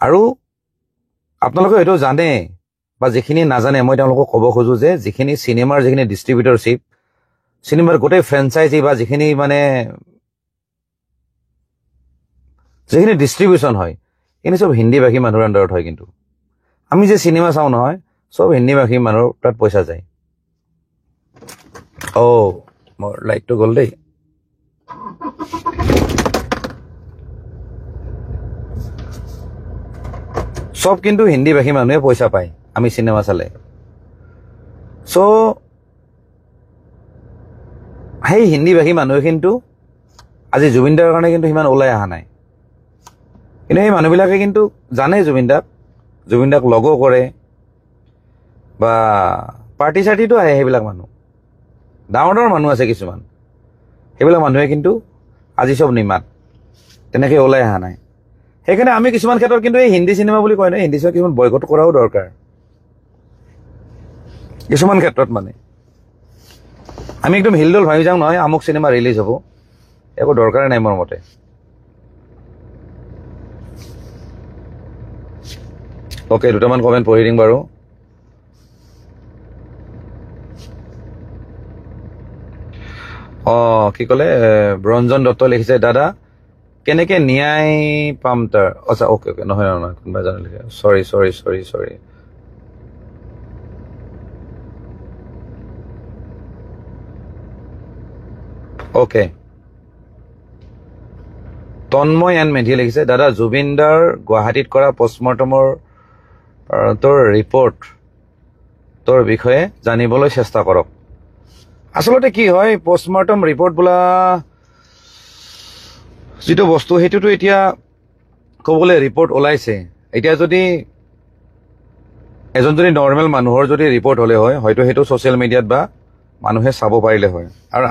আৰু আপোনালোকে হয়তো জানে বা যিখিনি নাজানে মই তেওঁলোকক ক'ব খোজো যে যিখিনি চিনেমাৰ যিখিনি ডিষ্ট্ৰিবিউটৰশ্বিপ, চিনেমাৰ গোটেই ফ্ৰেঞ্চাইজি বা যিখিনি মানে যিখিনি ডিষ্ট্ৰিবিউশ্যন হয় এইখিনি চব হিন্দী ভাষী মানুহৰ আণ্ডাৰত হয়। কিন্তু আমি যে চিনেমা চাওঁ নহয়, চব হিন্দী ভাষী মানুহৰ তাত পইচা যায়। মোৰ লাইটটো গ'ল দেই। চব কিন্তু হিন্দী ভাষী মানুহে পইচা পায় আমি চিনেমা চালে। চ' সেই হিন্দী ভাষী মানুহে কিন্তু আজি জুবিন দাৰ কাৰণে কিন্তু সিমান ওলাই অহা নাই। কিন্তু সেই মানুহবিলাকে কিন্তু জানে জুবিন দাক লগো কৰে বা পাৰ্টি চাৰ্টিতো আহে। সেইবিলাক মানুহ ডাঙৰ ডাঙৰ মানুহ আছে কিছুমান, সেইবিলাক মানুহে কিন্তু আজি চব নিমাত তেনেকৈ ওলাই অহা নাই। সেইকাৰণে আমি কিছুমান ক্ষেত্ৰত কিন্তু এই হিন্দী চিনেমা বুলি কয় নহয়, হিন্দী চিনেমা কিছুমান বয়কট কৰাও দৰকাৰ। কিছুমান ক্ষেত্ৰত মানে আমি একদম হিলডল ভাবি যাওঁ নহয় আমুক চিনেমা ৰিলিজ হ'ব, একো দৰকাৰে নাই মোৰ মতে। অ'কে, দুটামান কমেণ্ট পঢ়ি দিম বাৰু। কি ক'লে ৰঞ্জন দত্ত লিখিছে, দাদা কেনেকে ন্যায় পাম তাৰ? আচ্ছা, অ'কে নহয় কোনোবা এজনে লিখে, চৰি। অ'কে, তন্ময় এন মেধিয়ে লিখিছে, দাদা জুবিন দাৰ গুৱাহাটীত কৰা পষ্টমৰ্টমৰ ৰিপৰ্টৰ বিষয়ে জানিবলৈ চেষ্টা কৰক। আচলতে কি হয়, পষ্টমৰ্টম ৰিপৰ্ট বোলা যিটো বস্তু সেইটোতো এতিয়া ক'বলৈ ৰিপৰ্ট ওলাইছে। এতিয়া যদি এজন যদি নৰ্মেল মানুহৰ যদি ৰিপৰ্ট হ'লে হয়, হয়তো সেইটো ছ'চিয়েল মিডিয়াত বা মানুহে চাব পাৰিলে হয়। আৰু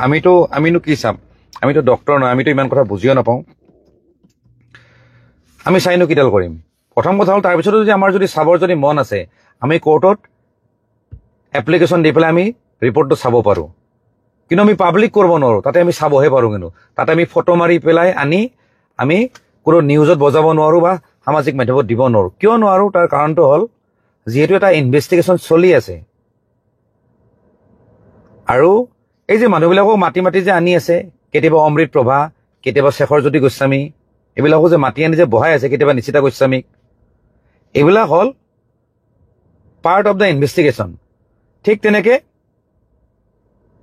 আমিনো কি চাম? আমিতো ডক্তৰ নহয়, আমিতো ইমান কথা বুজিও নাপাওঁ। আমি চাইনো কিডাল কৰিম? প্ৰথম কথা হ'ল, তাৰপিছতো যদি আমাৰ যদি চাবৰ যদি মন আছে, আমি কোৰ্টত এপ্লিকেশ্যন দি পেলাই আমি ৰিপৰ্টটো চাব পাৰোঁ। কিন্তু আমি পাব্লিক কৰিব নোৱাৰোঁ, তাতে আমি চাবহে পাৰোঁ। কিন্তু তাতে আমি ফটো মাৰি পেলাই আনি আমি কোনো নিউজত বজাব নোৱাৰোঁ বা সামাজিক মাধ্যমত দিব নোৱাৰোঁ। কিয় নোৱাৰোঁ? তাৰ কাৰণটো হ'ল, যিহেতু এটা ইনভেষ্টিগেশ্যন চলি আছে। আৰু এই যে মানুহবিলাকক মাতি যে আনি আছে, কেতিয়াবা অমৃত প্ৰভা, কেতিয়াবা শেখৰজ্যোতি গোস্বামী, এইবিলাকো যে মাতি আনি যে বহাই আছে, কেতিয়াবা নিশিতা গোস্বামীক, এইবিলাক হ'ল পাৰ্ট অফ দ্য ইনভেষ্টিগেশ্যন। ঠিক তেনেকে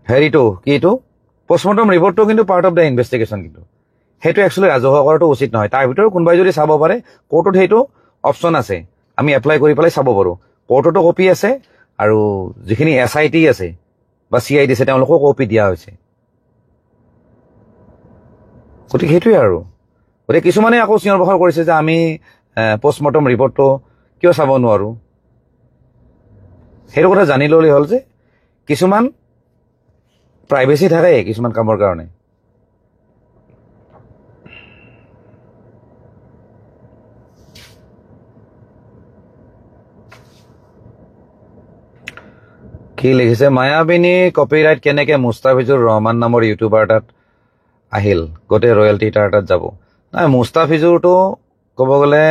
এইটো পষ্টমৰ্টম ৰিপৰ্টটো কিন্তু পাৰ্ট অফ দ্য ইনভেষ্টিগেশ্যন। কিন্তু সেইটো একচুৱেলি ৰাজহুৱা কৰাটো উচিত নহয়। তাৰ ভিতৰত কোনোবাই যদি চাব পাৰে, কোৰ্টত সেইটো অপশ্যন আছে, আমি এপ্লাই কৰি পেলাই চাব পাৰোঁ। কোৰ্টতো কপি আছে, আৰু যিখিনি SIT আছে বা CID আছে তেওঁলোকেও কপি দিয়া হৈছে। গতিকে সেইটোৱে আৰু। গতিকে কিছুমানে আকৌ চিঞৰ বাখৰ কৰিছে যে আমি পষ্টমৰ্টম ৰিপৰ্টটো কিয় চাব নোৱাৰোঁ। সেইটো কথা জানি ল'লে হ'ল যে কিছুমান প্ৰাইভেচি থাকে কিছুমান কামৰ কাৰণে। কি লিখিছে, মায়াবিনী কপিৰাইট কেনেকে মুস্তাফিজুৰ ৰহমান নামৰ ইউটিউবাৰ তাত আহিল, গোটেই ৰয়েলটি তাৰ তাত যাব? নাই, মুস্তাফিজুৰটো ক'ব গ'লে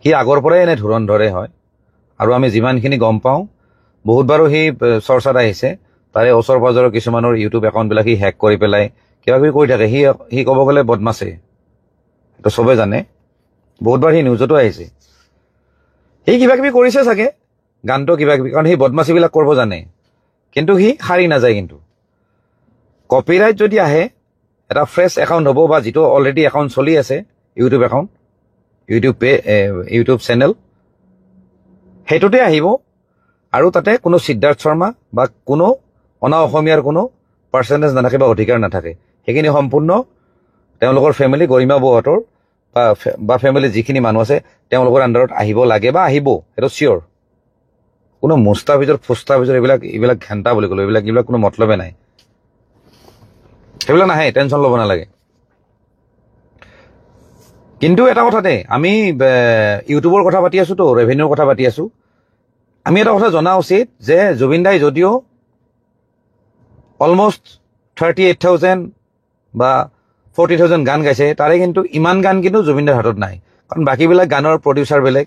সি আগৰ পৰাই এনে ধুৰন্ধৰে হয়। আৰু আমি যিমানখিনি গম পাওঁ, বহুতবাৰো সি চৰ্চাত আহিছে। তাৰে ওচৰ পাজৰৰ কিছুমানৰ ইউটিউব একাউণ্টবিলাক সি হেক কৰি পেলাই কিবা কিবি কৰি থাকে। সি ক'ব গ'লে বদমাছে, সেইটো চবে জানে। বহুতবাৰ সি নিউজতো আহিছে। সি কিবা কিবি কৰিছে চাগে, গানটো কিবা কিবি, কাৰণ সি বদমাচিবিলাক কৰিব জানে। কিন্তু সি সাৰি নাযায়। কিন্তু কপিৰাইট যদি আহে, এটা ফ্ৰেছ একাউণ্ট হ'ব, বা যিটো অলৰেডি একাউণ্ট চলি আছে, ইউটিউব একাউণ্ট, ইউটিউব চেনেল, সেইটোতে আহিব। আৰু তাতে কোনো সিদ্ধাৰ্থ শৰ্মা বা কোনো অনা অসমীয়াৰ কোনো পাৰ্চেণ্টেজ নাথাকে বা অধিকাৰ নাথাকে। সেইখিনি সম্পূৰ্ণ তেওঁলোকৰ ফেমিলি, গৰিমা বৌহঁতৰ বা ফেমিলি যিখিনি মানুহ আছে তেওঁলোকৰ আণ্ডাৰত আহিব লাগে বা আহিব, সেইটো চিয়'ৰ। কোনো মুস্তাফিজুৰ এইবিলাক ঘেণ্টা বুলি ক'লো, এইবিলাক কোনো মতলবে নাই। সেইবিলাক নাহে, টেনশ্যন ল'ব নালাগে। কিন্তু এটা কথাতে, আমি ইউটিউবৰ কথা পাতি আছোঁতো, ৰেভিনিউৰ কথা পাতি আছোঁ। আমি এটা কথা জনা উচিত যে জুবিন দাই যদিও অলমষ্ট 38,000 বা 40,000 গান গাইছে, তাৰে কিন্তু ইমান গান কিন্তু জুবিনদাৰ হাতত নাই। কাৰণ বাকীবিলাক গানৰ প্ৰডিউচাৰ বেলেগ।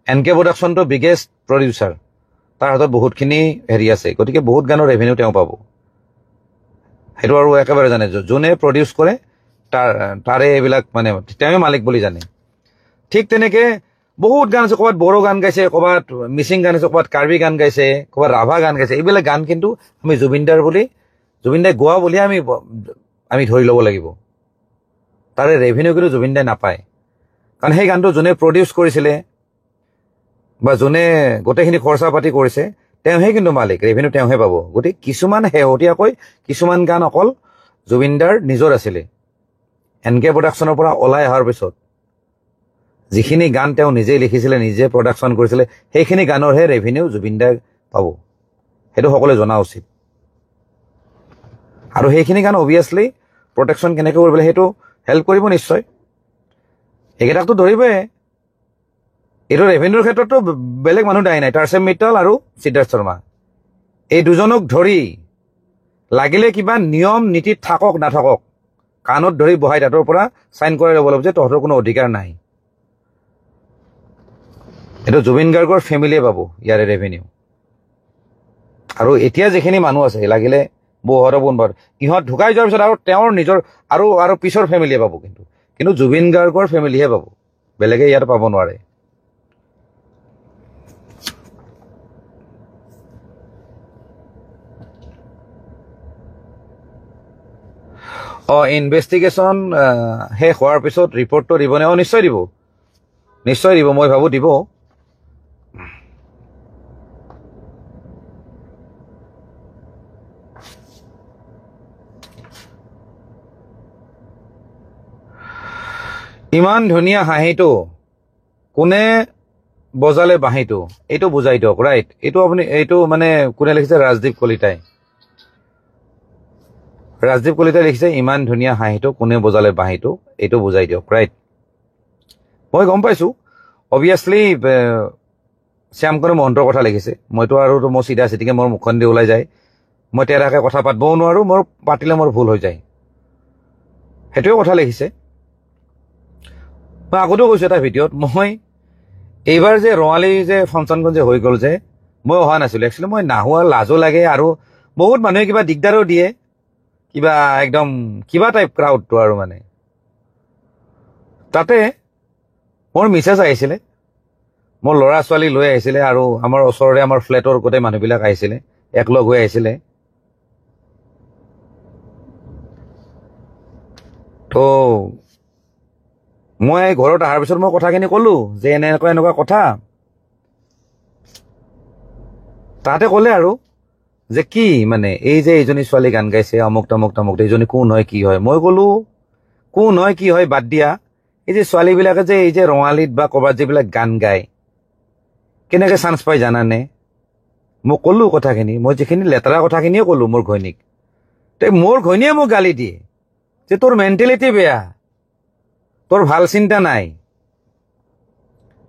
NK প্ৰডাকশ্যনটো বিগেষ্ট প্ৰডিউচাৰ, তাৰ হাতত বহুতখিনি হেৰি আছে, গতিকে বহুত গানৰ ৰেভিনিউ তেওঁ পাব। সেইটো আৰু একেবাৰে জানে, যোনে প্ৰডিউচ কৰে তাৰে এইবিলাক মানে তেওঁৱে মালিক বুলি জানে। ঠিক তেনেকে বহুত গান আছে, ক'ৰবাত বড়ো গান গাইছে, ক'ৰবাত মিচিং গান গাইছে, ক'ৰবাত কাৰ্বি গান গাইছে, ক'ৰবাত ৰাভা গান গাইছে। এইবিলাক গান কিন্তু আমি জুবিনদাই গোৱা বুলি আমি ধৰি ল'ব লাগিব। তাৰে ৰেভিনিউ কিন্তু জুবিনদাই নাপায়, কাৰণ সেই গানটো যোনে প্ৰডিউচ কৰিছিলে বা যোনে গোটেইখিনি খৰচা পাতি কৰিছে তেওঁহে কিন্তু মালিক, ৰেভিনিউ তেওঁহে পাব। গতিকে কিছুমান শেহতীয়াকৈ কিছুমান গান অকল জুবিনদাৰ নিজৰ আছিলে। NK প্ৰডাকশ্যনৰ পৰা ওলাই অহাৰ পিছত যিখিনি গান তেওঁ নিজে লিখিছিলে, নিজে প্ৰডাকশ্যন কৰিছিলে, সেইখিনি গানৰহে ৰেভিনিউ জুবিনদাই পাব। সেইটো সকলোৱে জনা উচিত। আৰু সেইখিনি গান অভিয়াছলি প্ৰটেকশ্যন কেনেকৈ কৰিব লাগে সেইটো হেল্প কৰিব নিশ্চয়। এইকেইটাকতো ধৰিবই। এইটো ৰেভিনিউৰ ক্ষেত্ৰতো বেলেগ মানুহ দায়ী নাই, টাৰ্চেম মিটল আৰু সিদ্ধাৰ্থ শৰ্মা। এই দুজনক ধৰি লাগিলে কিবা নিয়ম নীতিত থাকক নাথাকক, কাণত ধৰি বহাই তাঁতৰ পৰা চাইন কৰাই ল'ব লাগিব যে তহঁতৰ কোনো অধিকাৰ নাই। এইটো জুবিন গাৰ্গৰ ফেমিলিয়ে পাব ইয়াৰে ৰেভিনিউ। আৰু এতিয়া যিখিনি মানুহ আছে, লাগিলে বৌহঁত বোনহঁত, ইহঁত ঢুকাই যোৱাৰ পিছত আৰু তেওঁৰ নিজৰ আৰু পিছৰ ফেমিলিয়ে পাব। কিন্তু জুবিন গাৰ্গৰ ফেমিলিহে পাব, বেলেগে ইয়াত পাব নোৱাৰে। ইনভেষ্টিগেশ্যন শেষ হোৱাৰ পিছত ৰিপৰ্টটো দিবনে? নিশ্চয় দিব, নিশ্চয় দিব, মই ভাবোঁ দিব। ইমান ধুনীয়া হাঁহিটো কোনে বজালে বাঁহীটো, এইটো বুজাই দিয়ক। ৰাইট, এইটো মানে কোনে লিখিছে? ৰাজদীপ কলিতাই লিখিছে, ইমান ধুনীয়া হাঁহিটো কোনে বজালে বাঁহীটো, এইটো বুজাই দিয়ক। ৰাইট, মই গম পাইছোঁ। অভিয়াছলি শ্যামকণে মহন্তৰ কথা লিখিছে। মইতো আৰু মোৰ চিধা চিধিকে মোৰ মুখখন দি ওলাই যায়, মই তেৰাকে কথা পাতিবও নোৱাৰোঁ, মোৰ পাতিলে মোৰ ভুল হৈ যায়, সেইটোৱে কথা লিখিছে। মই আগতেও কৈছোঁ এটা ভিডিঅ'ত, মই এইবাৰ যে ৰঙালী যে ফাংচনখন যে হৈ গ'ল যে, মই অহা নাছিলোঁ। একচুৱেলি মই নাহোৱা, লাজো লাগে, আৰু বহুত মানুহে কিবা দিগদাৰো দিয়ে, কিবা একদম কিবা টাইপ ক্ৰাউডটো আৰু মানে। তাতে মোৰ মিছেছ আহিছিলে, মোৰ ল'ৰা ছোৱালী লৈ আহিছিলে, আৰু আমাৰ ওচৰৰে আমাৰ ফ্লেটৰ গোটেই মানুহবিলাক আহিছিলে, একলগ হৈ আহিছিলে। তো মই ঘৰত অহাৰ পিছত মই কথাখিনি ক'লোঁ যে এনেকুৱা কথা। তাতে ক'লে আৰু যে কি মানে এই যে এইজনী ছোৱালী গান গাইছে, অমুক তমুক এইজনী কোন হয় কি হয়? মই ক'লোঁ কোন হয় কি হয় বাদ দিয়া, এই যে ছোৱালীবিলাকে যে এই যে ৰঙালীত বা ক'ৰবাত যিবিলাক গান গায় কেনেকৈ চান্স পাই জানানে? মই ক'লোঁ কথাখিনি, মই যিখিনি লেতেৰা কথাখিনিয়ে ক'লোঁ মোৰ ঘৈণীক। মোৰ ঘৈণীয়ে মোক গালি দিয়ে যে তোৰ মেণ্টেলিটি বেয়া, তোৰ ভাল চিন্তা নাই,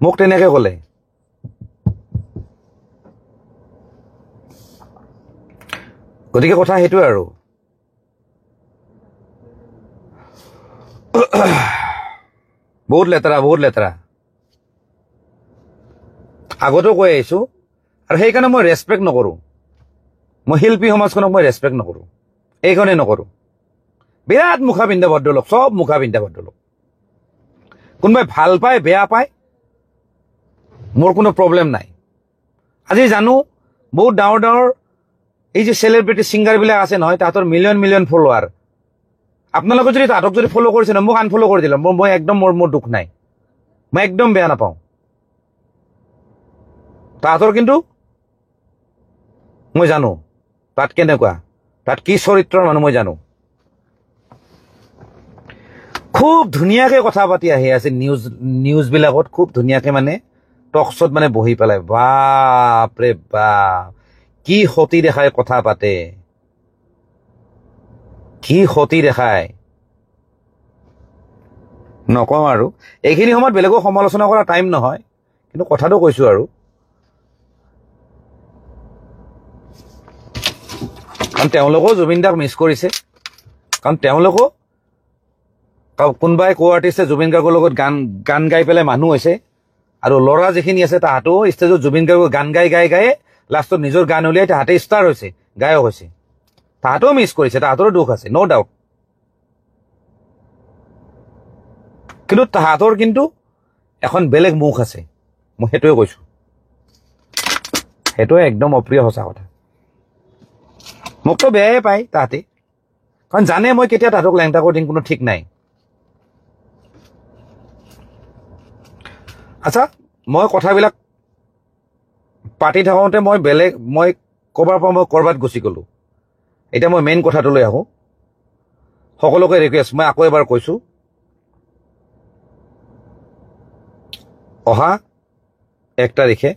মোক তেনেকৈ ক'লে। গতিকে কথা সেইটোৱে আৰু। বহুত লেতেৰা আগতেও কৈ আহিছোঁ, আৰু সেইকাৰণে মই ৰেচপেক্ট নকৰোঁ। মই শিল্পী সমাজখনক মই ৰেচপেক্ট নকৰোঁ, এইখনেই নকৰোঁ। বিৰাট মুখা পিন্ধা ভদ্ৰলোক, চব মুখা পিন্ধা ভদ্ৰলোক। কোনোবাই ভাল পায় বেয়া পায়, মোৰ কোনো প্ৰব্লেম নাই। আজি জানো বহুত ডাঙৰ এই যে চেলিব্ৰিটি ছিংগাৰবিলাক আছে নহয়, তাহাঁতৰ মিলিয়ন ফলোৱাৰ। আপোনালোকে যদি তাহাঁতক যদি ফ'ল' কৰিছে ন, মোক আনফ'ল' কৰি দিলে, মই একদম মোৰ দুখ নাই, মই একদম বেয়া নাপাওঁ। তাহাঁতৰ কিন্তু মই জানো তাত কেনেকুৱা, তাত কি চৰিত্ৰৰ মানুহ মই জানো। খুব ধুনীয়াকৈ কথা পাতি আহি আছে নিউজবিলাকত, খুব ধুনীয়াকৈ মানে টকশ্বত মানে বহি পেলাই, বাপৰে বাপ কি সতী দেখাই কথা পাতে, কি সতী দেখায় নকওঁ আৰু। এইখিনি সময়ত বেলেগক সমালোচনা কৰা টাইম নহয়, কিন্তু কথাটো কৈছোঁ আৰু। কাৰণ তেওঁলোকেও জুবিন দাক মিছ কৰিছে কাৰণ তেওঁলোকেও কোনোবাই কো আৰ্টিষ্টে জুবিন গাৰ্গৰ লগত গান গাই পেলাই মানুহ হৈছে আৰু ল'ৰা যিখিনি আছে তাহাঁতেও ষ্টেজত জুবিন গাৰ্গৰ গান গাই লাষ্টত নিজৰ গান উলিয়াই তাহাঁতে ষ্টাৰ হৈছে গায়ক হৈছে তাহাঁতেও মিছ কৰিছে তাহাঁতৰো দুখ আছে ন' ডাউট কিন্তু তাহাঁতৰ কিন্তু এখন বেলেগ মুখ আছে মই সেইটোৱে কৈছোঁ সেইটোৱে একদম অপ্ৰিয় সঁচা কথা মোকতো বেয়াই পায় তাহাঁতে কাৰণ জানে মই কেতিয়া তাহাঁতক লেংটা কৰি দিম কোনো ঠিক নাই আচ্ছা মই কথাবিলাক পাতি থাকোঁতে মই ক'ৰবাৰ পৰা মই ক'ৰবাত গুচি গ'লোঁ এতিয়া মই মেইন কথাটোলৈ আহোঁ সকলোকে ৰিকুৱেষ্ট মই আকৌ এবাৰ কৈছোঁ অহা 1 তাৰিখে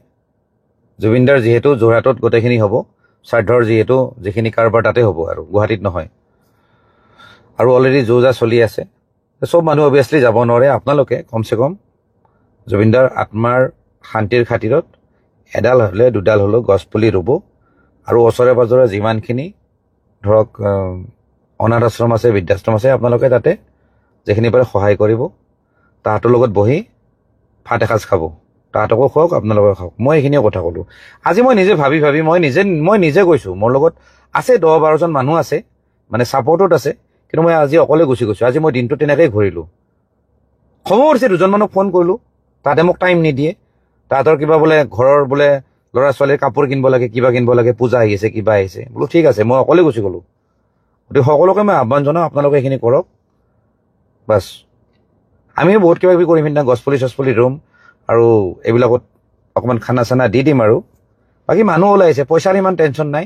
জুবিনদাৰ যিহেতু যোৰহাটত গোটেইখিনি হ'ব শ্ৰাদ্ধৰ যিহেতু যিখিনি কাৰবাৰ তাতে হ'ব আৰু গুৱাহাটীত নহয় আৰু অলৰেডি যো-জা চলি আছে চব মানুহ অভিয়াছলি যাব নোৱাৰে আপোনালোকে কমচে কম জুবিনদাৰ আত্মাৰ শান্তিৰ খাতিৰত এডাল হ'লে দুডাল হ'লেও গছপুলি ৰুব আৰু ওচৰে পাজৰে যিমানখিনি ধৰক অনাথ আশ্ৰম আছে বৃদ্ধাশ্ৰম আছে আপোনালোকে তাতে যিখিনি পাৰে সহায় কৰিব তাহাঁতৰ লগত বহি ভাত এসাঁজ খাব তাহাঁতকো খুৱাওক আপোনালোকে খাওক মই এইখিনিয়ে কথা ক'লোঁ আজি মই নিজে ভাবি মই নিজে গৈছোঁ মোৰ লগত আছে 10-12জন মানুহ আছে মানে ছাপৰ্টত আছে কিন্তু মই আজি অকলে গুচি গৈছোঁ আজি মই দিনটো তেনেকৈয়ে ঘূৰিলোঁ খবৰ কৰিছে 2জন মানুহক ফোন কৰিলোঁ তাহাঁতে মোক টাইম নিদিয়ে তাহাঁতৰ কিবা বোলে ঘৰৰ বোলে ল'ৰা ছোৱালীৰ কাপোৰ কিনিব লাগে কিবা কিনিব লাগে পূজা আহিছে কিবা আহিছে বোলো ঠিক আছে মই অকলে গুচি গ'লোঁ গতিকে সকলোকে মই আহ্বান জনাওঁ আপোনালোকে এইখিনি কৰক বাছ আমিও বহুত কিবা কিবি কৰিম সিদিনা গছপুলি ৰুম আৰু এইবিলাকত অকণমান খানা চানা দি দিম আৰু বাকী মানুহ ওলাইছে পইচাৰ ইমান টেনশ্যন নাই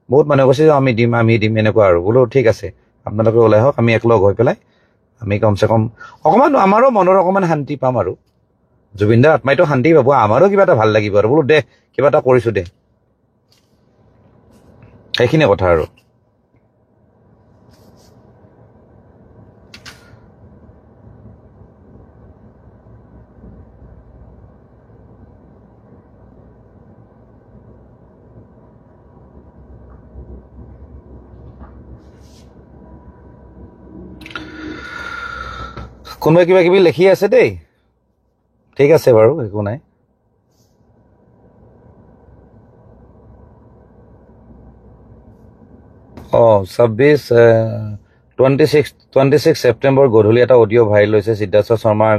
বহুত মানুহে কৈছে যে আমি দিম এনেকুৱা আৰু বোলো ঠিক আছে আপোনালোকে ওলাই আহক আমি একলগ হৈ পেলাই আমি কমচে কম অকণমান আমাৰো মনৰ অকণমান শান্তি পাম আৰু জুবিনদাৰ আত্মাইতো শান্তি পাব আমাৰো কিবা এটা ভাল লাগিব আৰু বোলো দে কিবা এটা কৰিছোঁ দে সেইখিনি কথা আৰু কোনোবাই কিবা কিবি লিখি আছে দেই ঠিক আছে বাৰু একো নাই অঁ 26 ছেপ্টেম্বৰ গধূলি এটা অডিঅ' ভাইৰেল হৈছে সিদ্ধাৰ্থ শৰ্মাৰ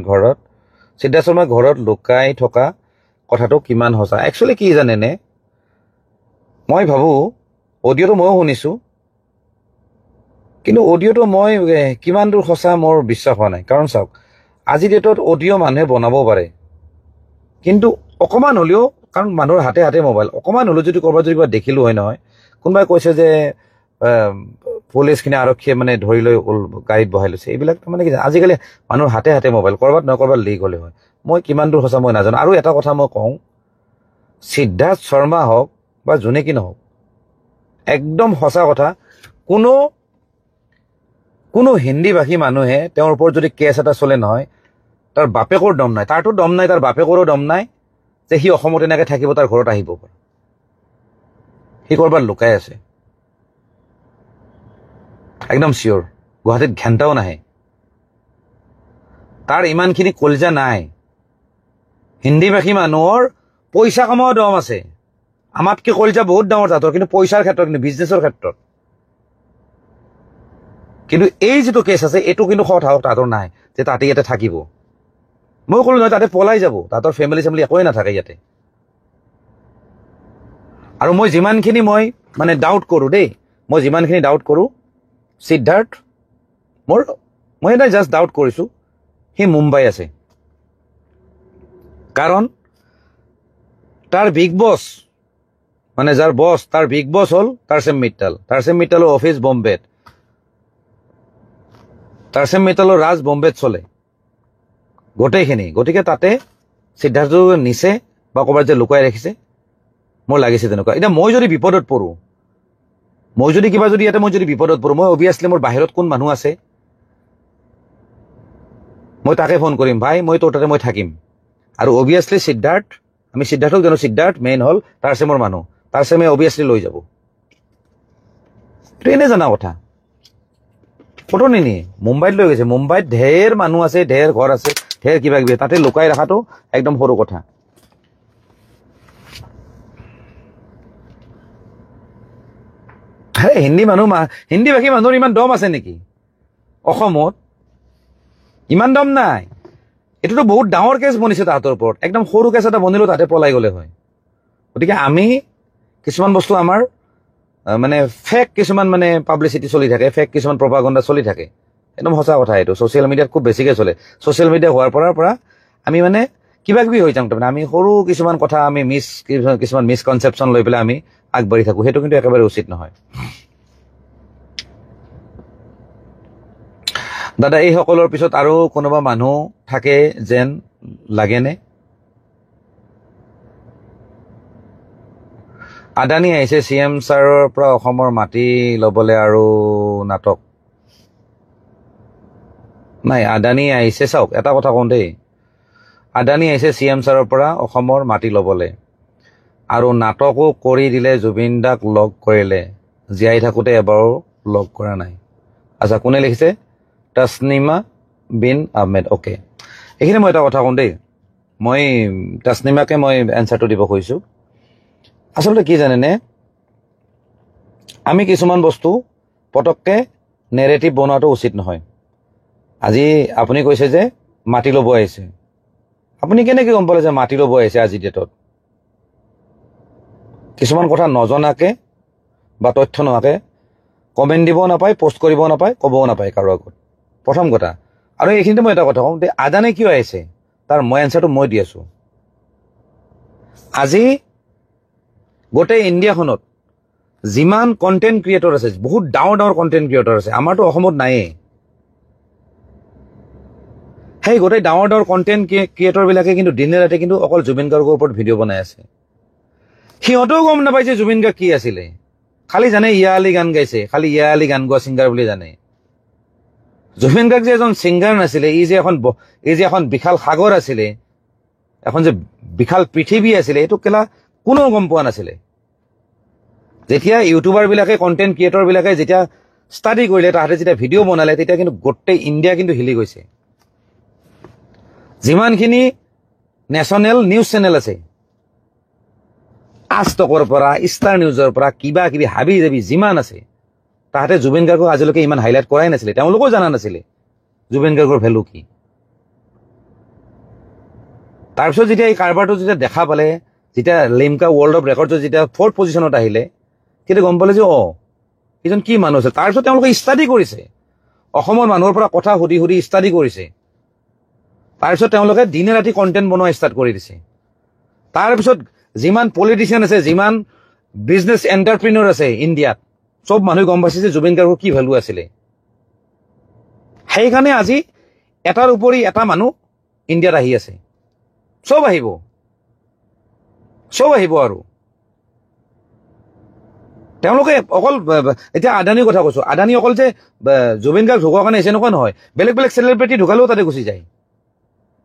ঘৰত লুকাই থকা কথাটো কিমান সঁচা একচুৱেলি কি জানেনে মই ভাবোঁ অডিঅ'টো ময়ো শুনিছোঁ কিন্তু অডিঅ'টো মই কিমান দূৰ সঁচা মোৰ বিশ্বাস হোৱা নাই কাৰণ চাওক আজিৰ ডেটত অডিঅ' মানুহে বনাব পাৰে কিন্তু অকণমান হ'লেও কাৰণ মানুহৰ হাতে হাতে মোবাইল অকণমান হ'লেও যদি ক'ৰবাত যদি কিবা দেখিলোঁ হয় নহয় কোনোবাই কৈছে যে পুলিচখিনি আৰক্ষীয়ে মানে ধৰি লৈ গাড়ীত বহাই লৈছে এইবিলাক মানে কি আজিকালি মানুহৰ হাতে হাতে মোবাইল ক'ৰবাত নহয় ক'ৰবাত লিক হ'লে হয় মই কিমান দূৰ সঁচা মই নাজানো আৰু এটা কথা মই কওঁ সিদ্ধাৰ্থ শৰ্মা হওক বা যোনে কি নহওক একদম সঁচা কথা কোনো হিন্দী ভাষী মানুহে তেওঁৰ ওপৰত যদি কেছ এটা চলে নহয় তাৰ বাপেকৰ দম নাই তাৰতো দম নাই তাৰ বাপেকৰো দম নাই যে সি অসমত এনেকৈ থাকিব তাৰ ঘৰত আহিব পাৰে সি ক'ৰবাত লুকাই আছে একদম চিয়'ৰ গুৱাহাটীত ঘেণ্টাও নাহে তাৰ ইমানখিনি কলজা নাই হিন্দী ভাষী মানুহৰ পইচা কমোৱা দম আছে আমাতকৈ কলজা বহুত ডাঙৰ তাহাঁতৰ কিন্তু পইচাৰ ক্ষেত্ৰত কিন্তু বিজনেছৰ ক্ষেত্ৰত কিন্তু এই যিটো কেছ আছে এইটো কিন্তু সাহস তাহাঁতৰ নাই যে তাতে ইয়াতে থাকিব মই ক'লো নহয় তাতে পলাই যাব তাহাঁতৰ ফেমিলি একোৱেই নাথাকে ইয়াতে আৰু মই যিমানখিনি মানে ডাউট কৰোঁ দেই মই যিমানখিনি ডাউট কৰোঁ সিদ্ধাৰ্থ মই এটা জাষ্ট ডাউট কৰিছোঁ সি মুম্বাই আছে কাৰণ তাৰ বিগ বছ মানে যাৰ বছ তাৰ বিগ বছ হ'ল টাৰ্চেম মিট্টালৰ অফিচ বম্বেত টাৰ্চেম মিট্টালৰ ৰাজ বম্বেত চলে গোটেইখিনি গতিকে তাতে সিদ্ধাৰ্থ নিছে বা ক'ৰবাত যে লুকুৱাই ৰাখিছে মোৰ লাগিছে তেনেকুৱা এতিয়া মই যদি বিপদত পৰোঁ মই যদি বিপদত পৰোঁ মই অভিয়াছলি মোৰ বাহিৰত কোন মানুহ আছে মই তাকে ফোন কৰিম ভাই মই তোৰ তাতে মই থাকিম আৰু অভিয়াছলি আমি সিদ্ধাৰ্থক জানো সিদ্ধাৰ্থ মেইন হ'ল টাৰ্চেমৰ মানুহ টাৰ্চেমে অভিয়াছলি লৈ যাব এইটো এনে জানা কথা ফটো নিনিয়ে মুম্বাইত লৈ গৈছে মুম্বাইত ঢেৰ মানুহ আছে ঢেৰ ঘৰ আছে ঢেৰ কিবা কিবি তাতে লুকাই ৰখাটো একদম সৰু কথা হিন্দী ভাষী মানুহৰ ইমান দম আছে নেকি অসমত ইমান দম নাই এইটোতো বহুত ডাঙৰ কেছ বনিছে তাহাঁতৰ ওপৰত একদম সৰু কেছ এটা বনিলেও তাতে পলাই গ'লে হয় গতিকে আমি কিছুমান বস্তু আমাৰ মানে ফেক কিছুমান মানে পাব্লিচিটি চলি থাকে ফেক কিছুমান প্ৰপাগাণ্ডা চলি থাকে একদম সঁচা কথা এইটো ছ'চিয়েল মিডিয়াত খুব বেছিকৈ চলে ছ'চিয়েল মিডিয়া হোৱাৰ পৰা আমি মানে কিবা কিবি হৈ যাওঁ তাৰমানে আমি সৰু কিছুমান কথা আমি কিছুমান মিছকনচেপশ্যন লৈ পেলাই আমি আগবাঢ়ি থাকোঁ সেইটো কিন্তু একেবাৰে উচিত নহয় দাদা এইসকলৰ পিছত আৰু কোনোবা মানুহ থাকে যেন লাগেনে আদানী আহিছে CM ছাৰৰ পৰা অসমৰ মাটি ল'বলৈ আৰু নাটক নাই আদানী আহিছে চাওক এটা কথা কওঁ দেই আদানী আহিছে CM ছাৰৰ পৰা অসমৰ মাটি ল'বলৈ আৰু নাটকো কৰি দিলে জুবিন দাক লগ কৰিলে জীয়াই থাকোঁতে এবাৰো লগ কৰা নাই আচ্ছা কোনে লিখিছে তাছনিমা বিন আহমেদ অ'কে এইখিনি মই এটা কথা কওঁ দেই মই তাছনিমাকে মই এনচাৰটো দিব খুজিছোঁ আচলতে কি জানেনে আমি কিছুমান বস্তু পটককৈ নেৰেটিভ বনোৱাটো উচিত নহয় আজি আপুনি কৈছে যে মাটি ল'ব আহিছে আপুনি কেনেকৈ গম পালে যে মাটি ল'ব আহিছে আজি ডেটত কিছুমান কথা নজনাকৈ বা তথ্য নোহোৱাকৈ কমেণ্ট দিব নাপায় পোষ্ট কৰিব নাপায় ক'বও নাপায় কাৰো আগত প্ৰথম কথা আৰু এইখিনিতে মই এটা কথা কওঁ যে আদানী কিয় আহিছে তাৰ মই এনচাৰটো মই দি আছোঁ আজি গোটেই ইণ্ডিয়াখনত যিমান কণ্টেণ্ট ক্ৰিয়েটৰ আছে বহুত ডাঙৰ ডাঙৰ কণ্টেণ্ট ক্ৰিয়েটৰ আছে আমাৰতো অসমত নায়েই সেই গোটেই ডাঙৰ ডাঙৰ কণ্টেণ্ট ক্ৰিয়েটৰবিলাকে কিন্তু দিনে ৰাতি কিন্তু অকল জুবিন গাৰ্গৰ ওপৰত ভিডিঅ' বনাই আছে সিহঁতেও গম নাপায় যে জুবিন গাৰ্গ কি আছিলে খালি জানে ইয়া আলী গান গাইছে খালি ইয়া আলী গান গোৱা ছিংগাৰ বুলি জানে জুবিন গাৰ্গ যে এজন ছিংগাৰ নাছিলে ই যে এখন বিশাল সাগৰ আছিলে এখন যে বিশাল পৃথিৱী আছিলে এইটো কেলা কোনেও গম পোৱা নাছিলে যেতিয়া ইউটিউবাৰবিলাকে কণ্টেণ্ট ক্ৰিয়েটৰবিলাকে যেতিয়া ষ্টাডি কৰিলে তাহাঁতে যেতিয়া ভিডিঅ' বনালে তেতিয়া কিন্তু গোটেই ইণ্ডিয়া কিন্তু হিলি গৈছে যিমানখিনি নেশ্যনেল নিউজ চেনেল আছে আজ তকৰ পৰা ষ্টাৰ নিউজৰ পৰা কিবা কিবি হাবি জাবি যিমান আছে তাহাঁতে জুবিন গাৰ্গক আজিলৈকে ইমান হাইলাইট কৰাই নাছিলে তেওঁলোকেও জানা নাছিলে জুবিন গাৰ্গৰ ভেলু কি তাৰপিছত যেতিয়া এই কাৰবাৰটো যেতিয়া দেখা পালে যেতিয়া লিমকা ৱৰ্ল্ড অফ ৰেকৰ্ডছত যেতিয়া 4th পজিশ্যনত আহিলে তেতিয়া গম পালে যে এইজন কি মানুহ আছে তাৰপিছত তেওঁলোকে ষ্টাডি কৰিছে অসমৰ মানুহৰ পৰা কথা সুধি সুধি ষ্টাডি কৰিছে তাৰপিছত তেওঁলোকে দিনে ৰাতি কণ্টেণ্ট বনোৱা ষ্টাৰ্ট কৰি দিছে তাৰপিছত যিমান পলিটিচিয়ান আছে যিমান বিজনেছ এণ্টাৰপ্ৰিনৰ আছে ইণ্ডিয়াত চব মানুহে গম পাইছে যে জুবিন গাৰ্গৰ কি ভেলু আছিলে সেইকাৰণে আজি এটাৰ উপৰি এটা মানুহ ইণ্ডিয়াত আহি আছে চব আহিব আৰু তেওঁলোকে অকল এতিয়া আদানীৰ কথা কৈছো আদানী অকল যে জুবিন গাৰ্গ ঢুকোৱাৰ কাৰণে আহিছে এনেকুৱা নহয় বেলেগ বেলেগ চেলিব্ৰিটি ঢুকালেও তাতে গুচি যায়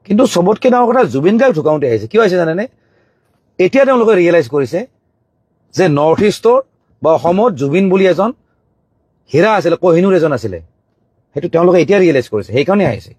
কিন্তু চবতকৈ ডাঙৰ কথা জুবিন গাৰ্গ ঢুকাওঁতে আহিছে কিয় আহিছে জানেনে এতিয়া তেওঁলোকে ৰিয়েলাইজ কৰিছে যে নৰ্থ ইষ্টৰ বা অসমত জুবিন বুলি এজন হীৰা আছিলে কোহিনুৰ এজন আছিলে সেইটো তেওঁলোকে এতিয়া ৰিয়েলাইজ কৰিছে সেইকাৰণে আহিছে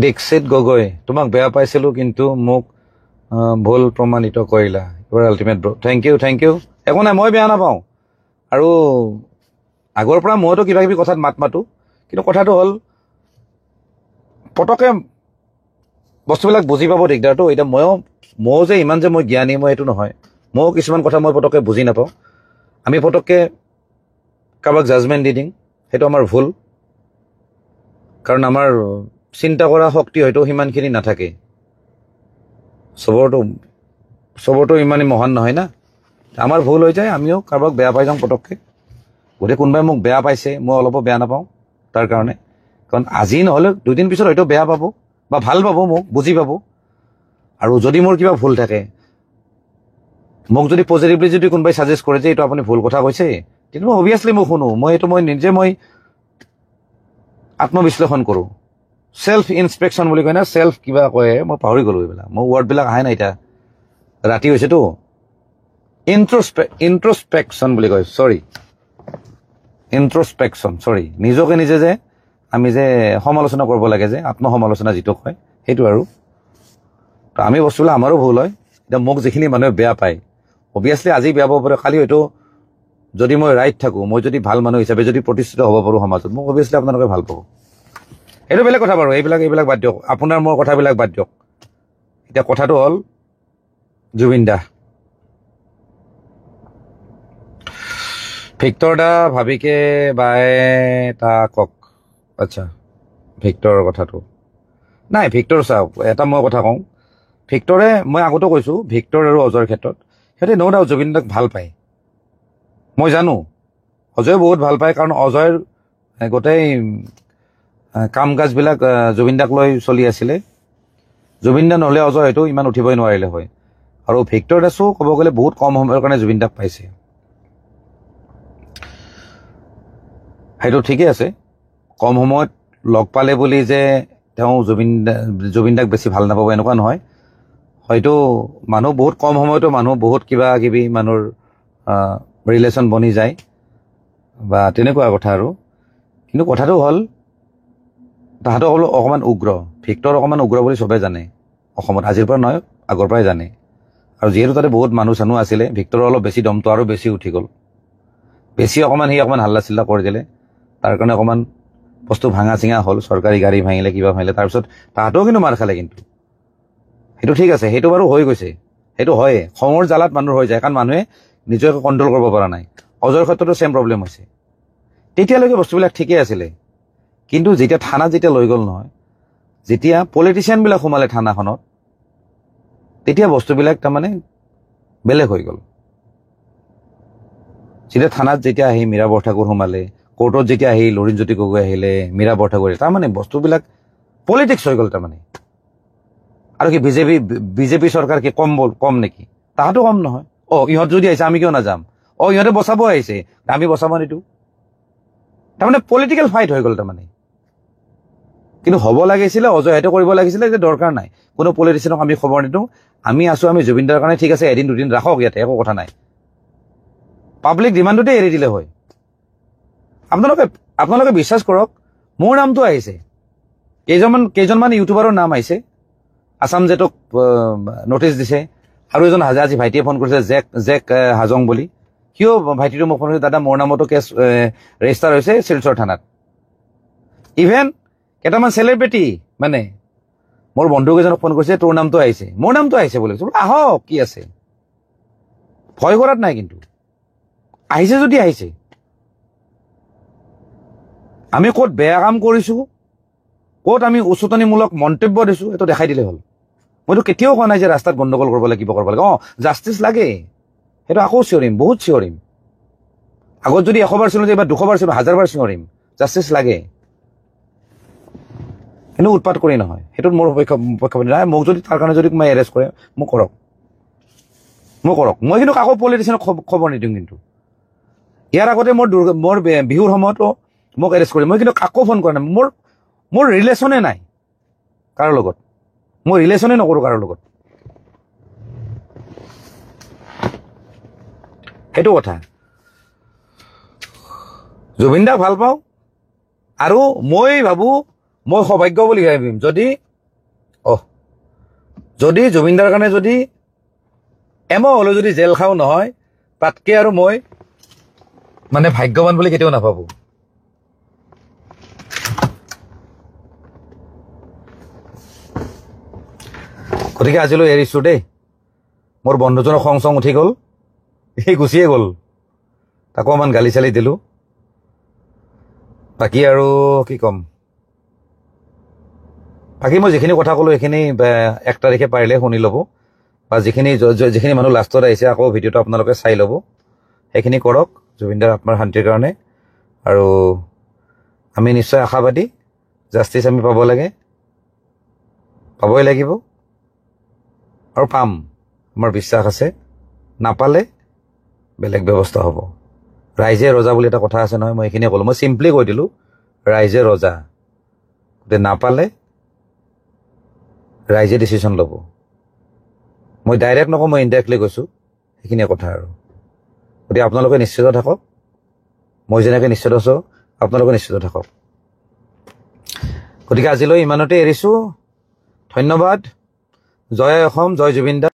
দীক্ষিত গগৈ তোমাক বেয়া পাইছিলোঁ কিন্তু মোক ভুল প্ৰমাণিত কৰিলা ইউৰ আল্টিমেট ব্ৰ থেংক ইউ একো নাই মই বেয়া নাপাওঁ আৰু আগৰ পৰা মইতো কিবা কিবি কথাত মাত মাতো কিন্তু কথাটো হ'ল পটককৈ বস্তুবিলাক বুজি পাব দিগদাৰটো এতিয়া ময়ো যে ইমান যে মই জ্ঞানী মই সেইটো নহয় ময়ো কিছুমান কথা মই পটককৈ বুজি নাপাওঁ আমি পটককৈ কাৰোবাক জাজমেণ্ট দি দিম সেইটো আমাৰ ভুল কাৰণ আমাৰ চিন্তা কৰা শক্তি হয়তো সিমানখিনি নাথাকে চবৰতো ইমানেই মহান নহয় না আমাৰ ভুল হৈ যায় আমিও কাৰোবাক বেয়া পাই যাওঁ পটককৈ গতিকে কোনোবাই মোক বেয়া পাইছে মই অলপো বেয়া নাপাওঁ তাৰ কাৰণে কাৰণ আজি নহ'লে দুদিন পিছত হয়তো বেয়া পাব বা ভাল পাব মোক বুজি পাব আৰু যদি মোৰ কিবা ভুল থাকে মোক যদি পজিটিভলি যদি কোনোবাই ছাজেষ্ট কৰে যে এইটো আপুনি ভুল কথা কৈছে, কিন্তু মই অভিয়াছলি মই শুনো, মই নিজে আত্মবিশ্লেষণ কৰোঁ। সেলফ ইনস্পেকশ্যন বুলি কয় না, সেলফ কিবা কয়, মই পাহৰি গ'লো এইবিলাক, মোৰ ৱৰ্ডবিলাক আহে নাই, এতিয়া ৰাতি হৈছেতো। ইন্ট্ৰস্পেকশ্যন বুলি কয়, ইন্ট্ৰস্পেকশ্যন, নিজকে নিজে যে আমি যে সমালোচনা কৰিব লাগে, যে আত্মসমালোচনা যিটো কয়, সেইটো আৰু। তো আমি বস্তুবিলাক আমাৰো ভুল হয়। এতিয়া মোক যিখিনি মানুহে বেয়া পায়, অভিয়াছলি আজি বেয়া পাব পাৰে, কালি হয়তো যদি মই ৰাইট থাকোঁ, মই যদি ভাল মানুহ হিচাপে যদি প্ৰতিষ্ঠিত হ'ব পাৰোঁ সমাজত, মোক অভিয়াছলি আপোনালোকে ভাল পাব। এইটো বেলেগ কথা বাৰু, এইবিলাক বাদ দিয়ক, আপোনাৰ মোৰ কথাবিলাক বাদ দিয়ক। এতিয়া কথাটো হ'ল জুবিন দা, ভিক্টৰ দা ভাবিকে বাই তা কওক। আচ্ছা, ভিক্টৰৰ কথাটো নাই, ভিক্টৰ চাওক, এটা মই কথা কওঁ, ভিক্টৰে, মই আগতো কৈছোঁ, ভিক্টৰ আৰু অজয়ৰ ক্ষেত্ৰত সিহঁতে ন' ডাউট জুবিন দাক ভাল পায়, মই জানো। অজয়ে বহুত ভাল পায়, কাৰণ অজয়ৰ গোটেই কাম কাজবিলাক জুবিন দাক লৈ চলি আছিলে। জুবিন দা নহ'লে অজয় হয়তো ইমান উঠিবই নোৱাৰিলে হয়। আৰু ভিক্টৰ দাসো ক'ব গ'লে বহুত কম সময়ৰ কাৰণে জুবিন দাক পাইছে, সেইটো ঠিকেই আছে। কম সময়ত লগ পালে বুলি যে তেওঁ জুবিন দাক বেছি ভাল নাপাব এনেকুৱা নহয়। হয়তো মানুহ বহুত কম সময়তো মানুহ বহুত কিবা কিবি মানুহৰ ৰিলেশ্যন বনি যায় বা তেনেকুৱা কথা আৰু। কিন্তু কথাটো হ'ল তাহাঁতো হ'ল অকণমান উগ্ৰ, ভিক্টৰ অকণমান উগ্ৰ বুলি চবে জানে অসমত, আজিৰ পৰা নহয় আগৰ পৰাই জানে। আৰু যিহেতু তাতে বহুত মানুহ চানুহ আছিলে, ভিক্টৰৰ অলপ বেছি দমটো আৰু বেছি উঠি গ'ল, বেছি সি অকণমান হাল্লা চিল্লা কৰি দিলে, তাৰ কাৰণে অকণমান বস্তু ভাঙা চিঙা হ'ল, চৰকাৰী গাড়ী ভাঙিলে, কিবা ভাঙিলে, তাৰপিছত তাহাঁতেও কিন্তু মাৰ খালে। কিন্তু সেইটো ঠিক আছে, সেইটো বাৰু হৈ গৈছে, সেইটো হয়ে, খঙৰ জ্বালাত মানুহ হৈ যায়, কাৰণ মানুহে নিজকে কণ্ট্ৰল কৰিব পৰা নাই। অজয়ৰ ক্ষেত্ৰতো ছেম প্ৰব্লেম হৈছে। তেতিয়ালৈকে বস্তুবিলাক ঠিকেই আছিলে, কিন্তু যেতিয়া থানাত যেতিয়া লৈ গ'ল নহয়, যেতিয়া পলিটিচিয়ানবিলাক সোমালে থানাখনত, তেতিয়া বস্তুবিলাক তাৰমানে বেলেগ হৈ গ'ল। যেতিয়া থানাত যেতিয়া আহি মীৰা বৰঠাকুৰ সোমালে, কোৰ্টত যেতিয়া আহি লুৰিণজ্যোতি গগৈ আহিলে, মীৰা বৰঠাকুৰ, তাৰমানে বস্তুবিলাক পলিটিক্স হৈ গ'ল তাৰমানে। আৰু কি বিজেপি চৰকাৰ কি কম নেকি? তাহাঁতো কম নহয়। ইহঁত যদি আহিছে আমি কিয় নাযাম? ইহঁতে বচাব আহিছে, আমি বচাব নিদিওঁ। তাৰমানে পলিটিকেল ফাইট হৈ গ'ল তাৰমানে। কিন্তু হ'ব লাগিছিলে, অজয় সেইটো কৰিব লাগিছিলে যে দৰকাৰ নাই, কোনো পলিটিচিয়ানক আমি খবৰ নিদিওঁ, আমি আছোঁ, আমি জুবিন দাৰ কাৰণে ঠিক আছে, এদিন দুদিন ৰাখক ইয়াতে, একো কথা নাই, পাব্লিক ডিমাণ্ডতে এৰি দিলে হয়। আপোনালোকে বিশ্বাস কৰক, মোৰ নামটো আহিছে, কেইজনমান ইউটিউবাৰৰ নাম আহিছে, আছাম জেটক নটিচ দিছে, আৰু এজন আজি ভাইটিয়ে ফোন কৰিছে, জেক হাজং বুলি, সিও ভাইটিটো মোক ফোন কৰিছে, দাদা মোৰ নামতো কেছ ৰেজিষ্টাৰ হৈছে শিলচৰ থানাত। ইভেন কেইটামান চেলিব্ৰিটি, মানে মোৰ বন্ধু কেইজনক ফোন কৰিছে, তোৰ নামটো আহিছে, মোৰ নামটো আহিছে বুলি কৈছে। আহক, কি আছে, ভয় কৰাত নাই, কিন্তু আহিছে যদি আহিছে। আমি ক'ত বেয়া কাম কৰিছোঁ, ক'ত আমি উচতনিমূলক মন্তব্য দিছোঁ, এইটো দেখাই দিলে হ'ল। মইতো কেতিয়াও কোৱা নাই যে ৰাস্তাত গণ্ডগোল কৰিব লাগে, কিবা কৰিব লাগে। জাষ্টিচ লাগে, সেইটো আকৌ চিঞৰিম, বহুত চিঞৰিম। আগত যদি 100 বাৰ চিঞৰিলোঁ, এইবাৰ 200 বাৰ চিঞৰিম, 1000 বাৰ চিঞৰিম, জাষ্টিচ লাগে, কিন্তু উৎপাত কৰি নহয়। সেইটোত মোৰ পক্ষপাত নাই। মোক যদি তাৰ কাৰণে যদি কোনোবাই এৰেষ্ট কৰে, মোক কৰক, মই কিন্তু কাকো পলিটিচিয়ানক খবৰ নিদিওঁ। কিন্তু ইয়াৰ আগতে মোৰ বিহুৰ সময়তো মোক এৰেষ্ট কৰি, মই কিন্তু কাকো ফোন কৰা নাই। মোৰ ৰিলেশ্যনে নাই কাৰো লগত, মই ৰিলেশ্যনে নকৰোঁ কাৰো লগত, সেইটো কথা। জুবিন দাক ভাল পাওঁ, আৰু মই ভাবোঁ মই সৌভাগ্য বুলি ভাবিম যদি জুবিন দাৰ কাৰণে যদি এমাহ হ'লেও যদি জেল খাওঁ নহয়, তাতকৈ আৰু মই মানে ভাগ্যৱান বুলি কেতিয়াও নাভাবোঁ। গতিকে আজিলৈ এৰিছোঁ দেই। মোৰ বন্ধুজনৰ খং চং উঠি গ'ল, সি গুচিয়ে গ'ল, তাকো অকণমান গালি চালি দিলোঁ। বাকী আৰু কি ক'ম, বাকী মই যিখিনি কথা ক'লোঁ সেইখিনি 1 তাৰিখে পাৰিলে শুনি ল'ব, বা যিখিনি মানুহ লাষ্টত আহিছে আকৌ ভিডিঅ'টো আপোনালোকে চাই ল'ব, সেইখিনি কৰক জুবিন দাৰ আত্মাৰ শান্তিৰ কাৰণে। আৰু আমি নিশ্চয় আশাবাদী, জাষ্টিচ আমি পাব লাগে, পাবই লাগিব, আৰু পাম, আমাৰ বিশ্বাস আছে। নাপালে বেলেগ ব্যৱস্থা হ'ব ৰাইজে ৰজা বুলি এটা কথা আছে নহয় মই এইখিনিয়ে ক'লোঁ মই চিম্পলি কৈ দিলোঁ ৰাইজে ৰজা গতিকে নাপালে ৰাইজে ডিচিশ্যন ল'ব মই ডাইৰেক্ট নকওঁ মই ইনডাইৰেক্টলি কৈছোঁ সেইখিনিয়ে কথা আৰু গতিকে আপোনালোকে নিশ্চিত থাকক মই যেনেকৈ নিশ্চিত আছোঁ আপোনালোকে নিশ্চিত থাকক গতিকে আজিলৈ ইমানতে এৰিছোঁ ধন্যবাদ জয় অসম জয় জুবিন দা